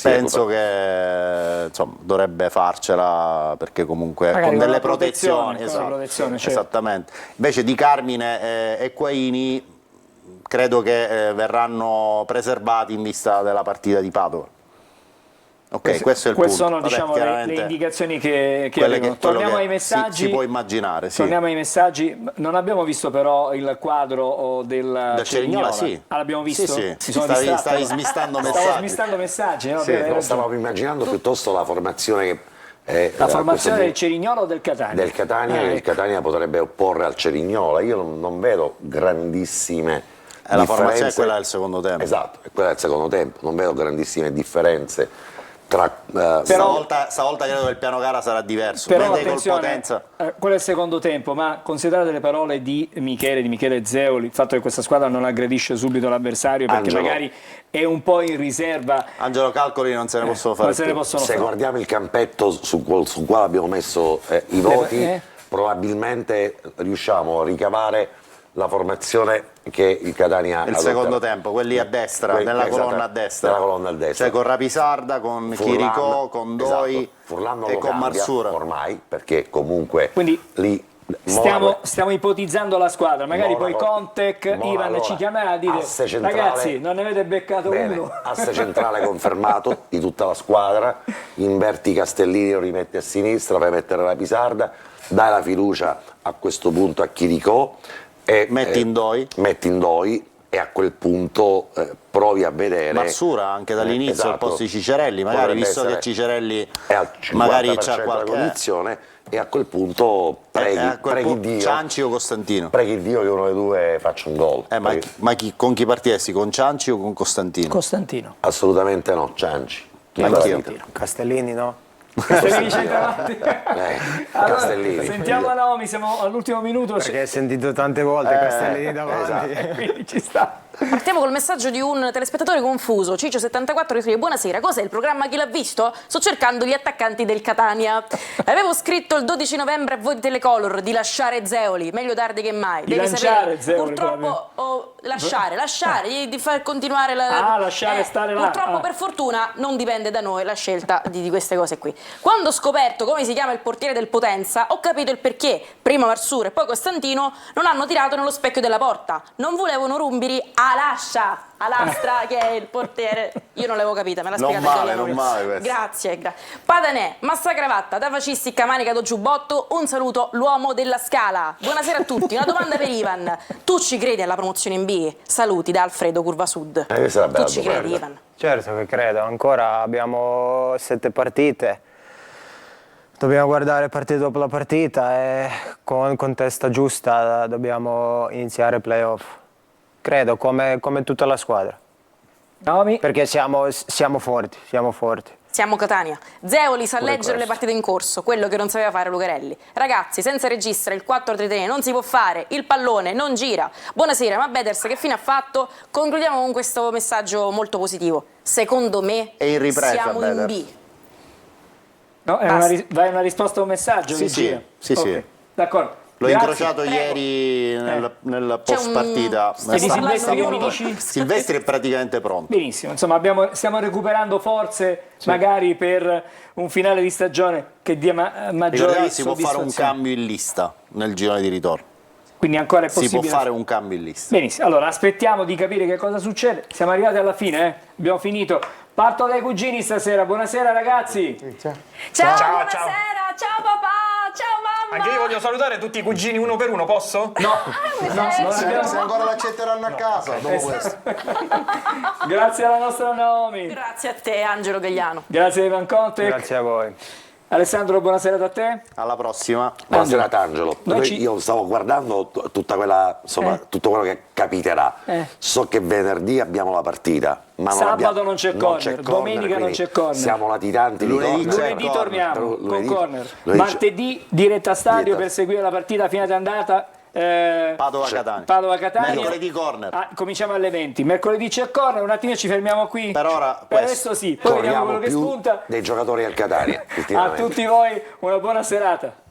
Penso che dovrebbe farcela, perché comunque con delle protezioni. Esattamente. Invece Di Carmine e Quaini credo che verranno preservati in vista della partita di Padova. Ok, questo è il punto. Sono le indicazioni che arrivano. Torniamo ai messaggi. Si può immaginare. Sì. Torniamo ai messaggi. Non abbiamo visto però il quadro del Cerignola. Sì. L'abbiamo visto? Sì. Stavi smistando messaggi. Stavo smistando messaggi. No? Stavamo immaginando piuttosto la formazione la formazione del Cerignola o del Catania? Del Catania, che il Catania potrebbe opporre al Cerignola. Io non vedo grandissime la formazione è quella del secondo tempo. Esatto, è quella del secondo tempo. Non vedo grandissime differenze stavolta credo che il piano gara sarà diverso. Però Prende col attenzione, Potenza. quello è il secondo tempo, ma considerate le parole di Michele Zeoli, il fatto che questa squadra non aggredisce subito l'avversario perché Angelo, magari è un po' in riserva. Angelo, calcoli non se ne possono fare più. Se guardiamo il campetto sul quale abbiamo messo i voti, probabilmente riusciamo a ricavare la formazione che il Catania il secondo tempo, quelli a destra, nella colonna a destra. Nella colonna a destra. Cioè con Rapisarda, con Chiricò, con Doi, esatto. Furlan non e lo con cambia Marsura. ormai, perché comunque Quindi lì stiamo ipotizzando la squadra, magari poi Monaco. Contec, Monaco, Ivan allora, ci chiamerà a dire asse centrale. ragazzi non ne avete beccato Bene, uno. asse centrale confermato di tutta la squadra, inverti Castellini, lo rimetti a sinistra, fai mettere la Pisarda, dai la fiducia a questo punto a Chiricò e metti in Doi e a quel punto provi a vedere Marsura anche dall'inizio al posto di Cicerelli, magari visto che Cicerelli è al 50% magari c'ha qualche condizione, e a quel punto preghi Dio, Cianci o Costantino, preghi Dio che uno dei due faccia un gol. con chi partiresti, con Cianci o con Costantino? Assolutamente no, Cianci. Castellini no? Castellini centravanti. Allora, Castellini. sentiamo la Naomi, siamo all'ultimo minuto. Perché hai sentito tante volte Castellini davanti. Quindi ci sta. Partiamo col messaggio di un telespettatore confuso. Ciccio74 scrive: buonasera, cos'è il programma Chi l'ha visto? Sto cercando gli attaccanti del Catania. Avevo scritto il 12 novembre a voi di Telecolor di lasciare Zeoli, meglio tardi che mai. Di Devi lanciare sapere, Zeoli, purtroppo lasciare, di far continuare lasciare stare là. Purtroppo per fortuna non dipende da noi la scelta di queste cose qui. Quando ho scoperto come si chiama il portiere del Potenza, ho capito il perché. Prima Marsura e poi Costantino non hanno tirato nello specchio della porta. Non volevano Rumbiri Alastra, che è il portiere. Io non l'avevo capita, me l'ha spiegata non male questo. Grazie. Padanè, Massa Cravatta, da fascistica manica do giubbotto, un saluto, l'uomo della Scala. Buonasera a tutti, una domanda per Ivan. Tu ci credi alla promozione in B? Saluti da Alfredo, Curva Sud. Tu ci credi, Ivan? Certo che credo, ancora abbiamo 7 partite. Dobbiamo guardare partita dopo la partita e con testa giusta dobbiamo iniziare i playoff. Credo, come tutta la squadra. Naomi? Perché siamo forti. Siamo Catania. Zeoli sa leggere le partite in corso, quello che non sapeva fare Lucarelli. Ragazzi, senza regista il 4-3-3 non si può fare, il pallone non gira. Buonasera, ma Beders che fine ha fatto? Concludiamo con questo messaggio molto positivo. Secondo me siamo in B. No, è una risposta a un messaggio? Sì. D'accordo. L'ho incrociato ieri nel post partita. Silvestri è praticamente pronto. Benissimo, insomma stiamo recuperando forze magari per un finale di stagione che dia maggiori si può fare un cambio in lista nel girone di ritorno. Quindi ancora è possibile. Si può fare un cambio in lista. Benissimo, allora aspettiamo di capire che cosa succede. Siamo arrivati alla fine, abbiamo finito. Parto dai cugini stasera. Buonasera ragazzi. Ciao, buonasera, ciao papà, ciao mamma. Anche io voglio salutare tutti i cugini uno per uno, posso? No, se ancora l'accetteranno a casa dopo questo. Grazie alla nostra Naomi. Grazie a te, Angelo Gagliano. Grazie a Ivan Contec. Grazie a voi. Alessandro, buonasera da te. Alla prossima. Buonasera Angelo. Io stavo guardando tutta quella, insomma, tutto quello che capiterà. So che venerdì abbiamo la partita. Ma sabato non c'è corner, domenica non c'è corner. Siamo latitanti di lunedì torniamo con corner. Martedì diretta stadio per seguire la partita fine d'andata. Padova-Catania. Mercoledì corner. Cominciamo alle 20. Mercoledì c'è corner, un attimo ci fermiamo qui. Per ora adesso sì, poi vediamo quello che spunta. Dei giocatori al Catania. A tutti voi una buona serata.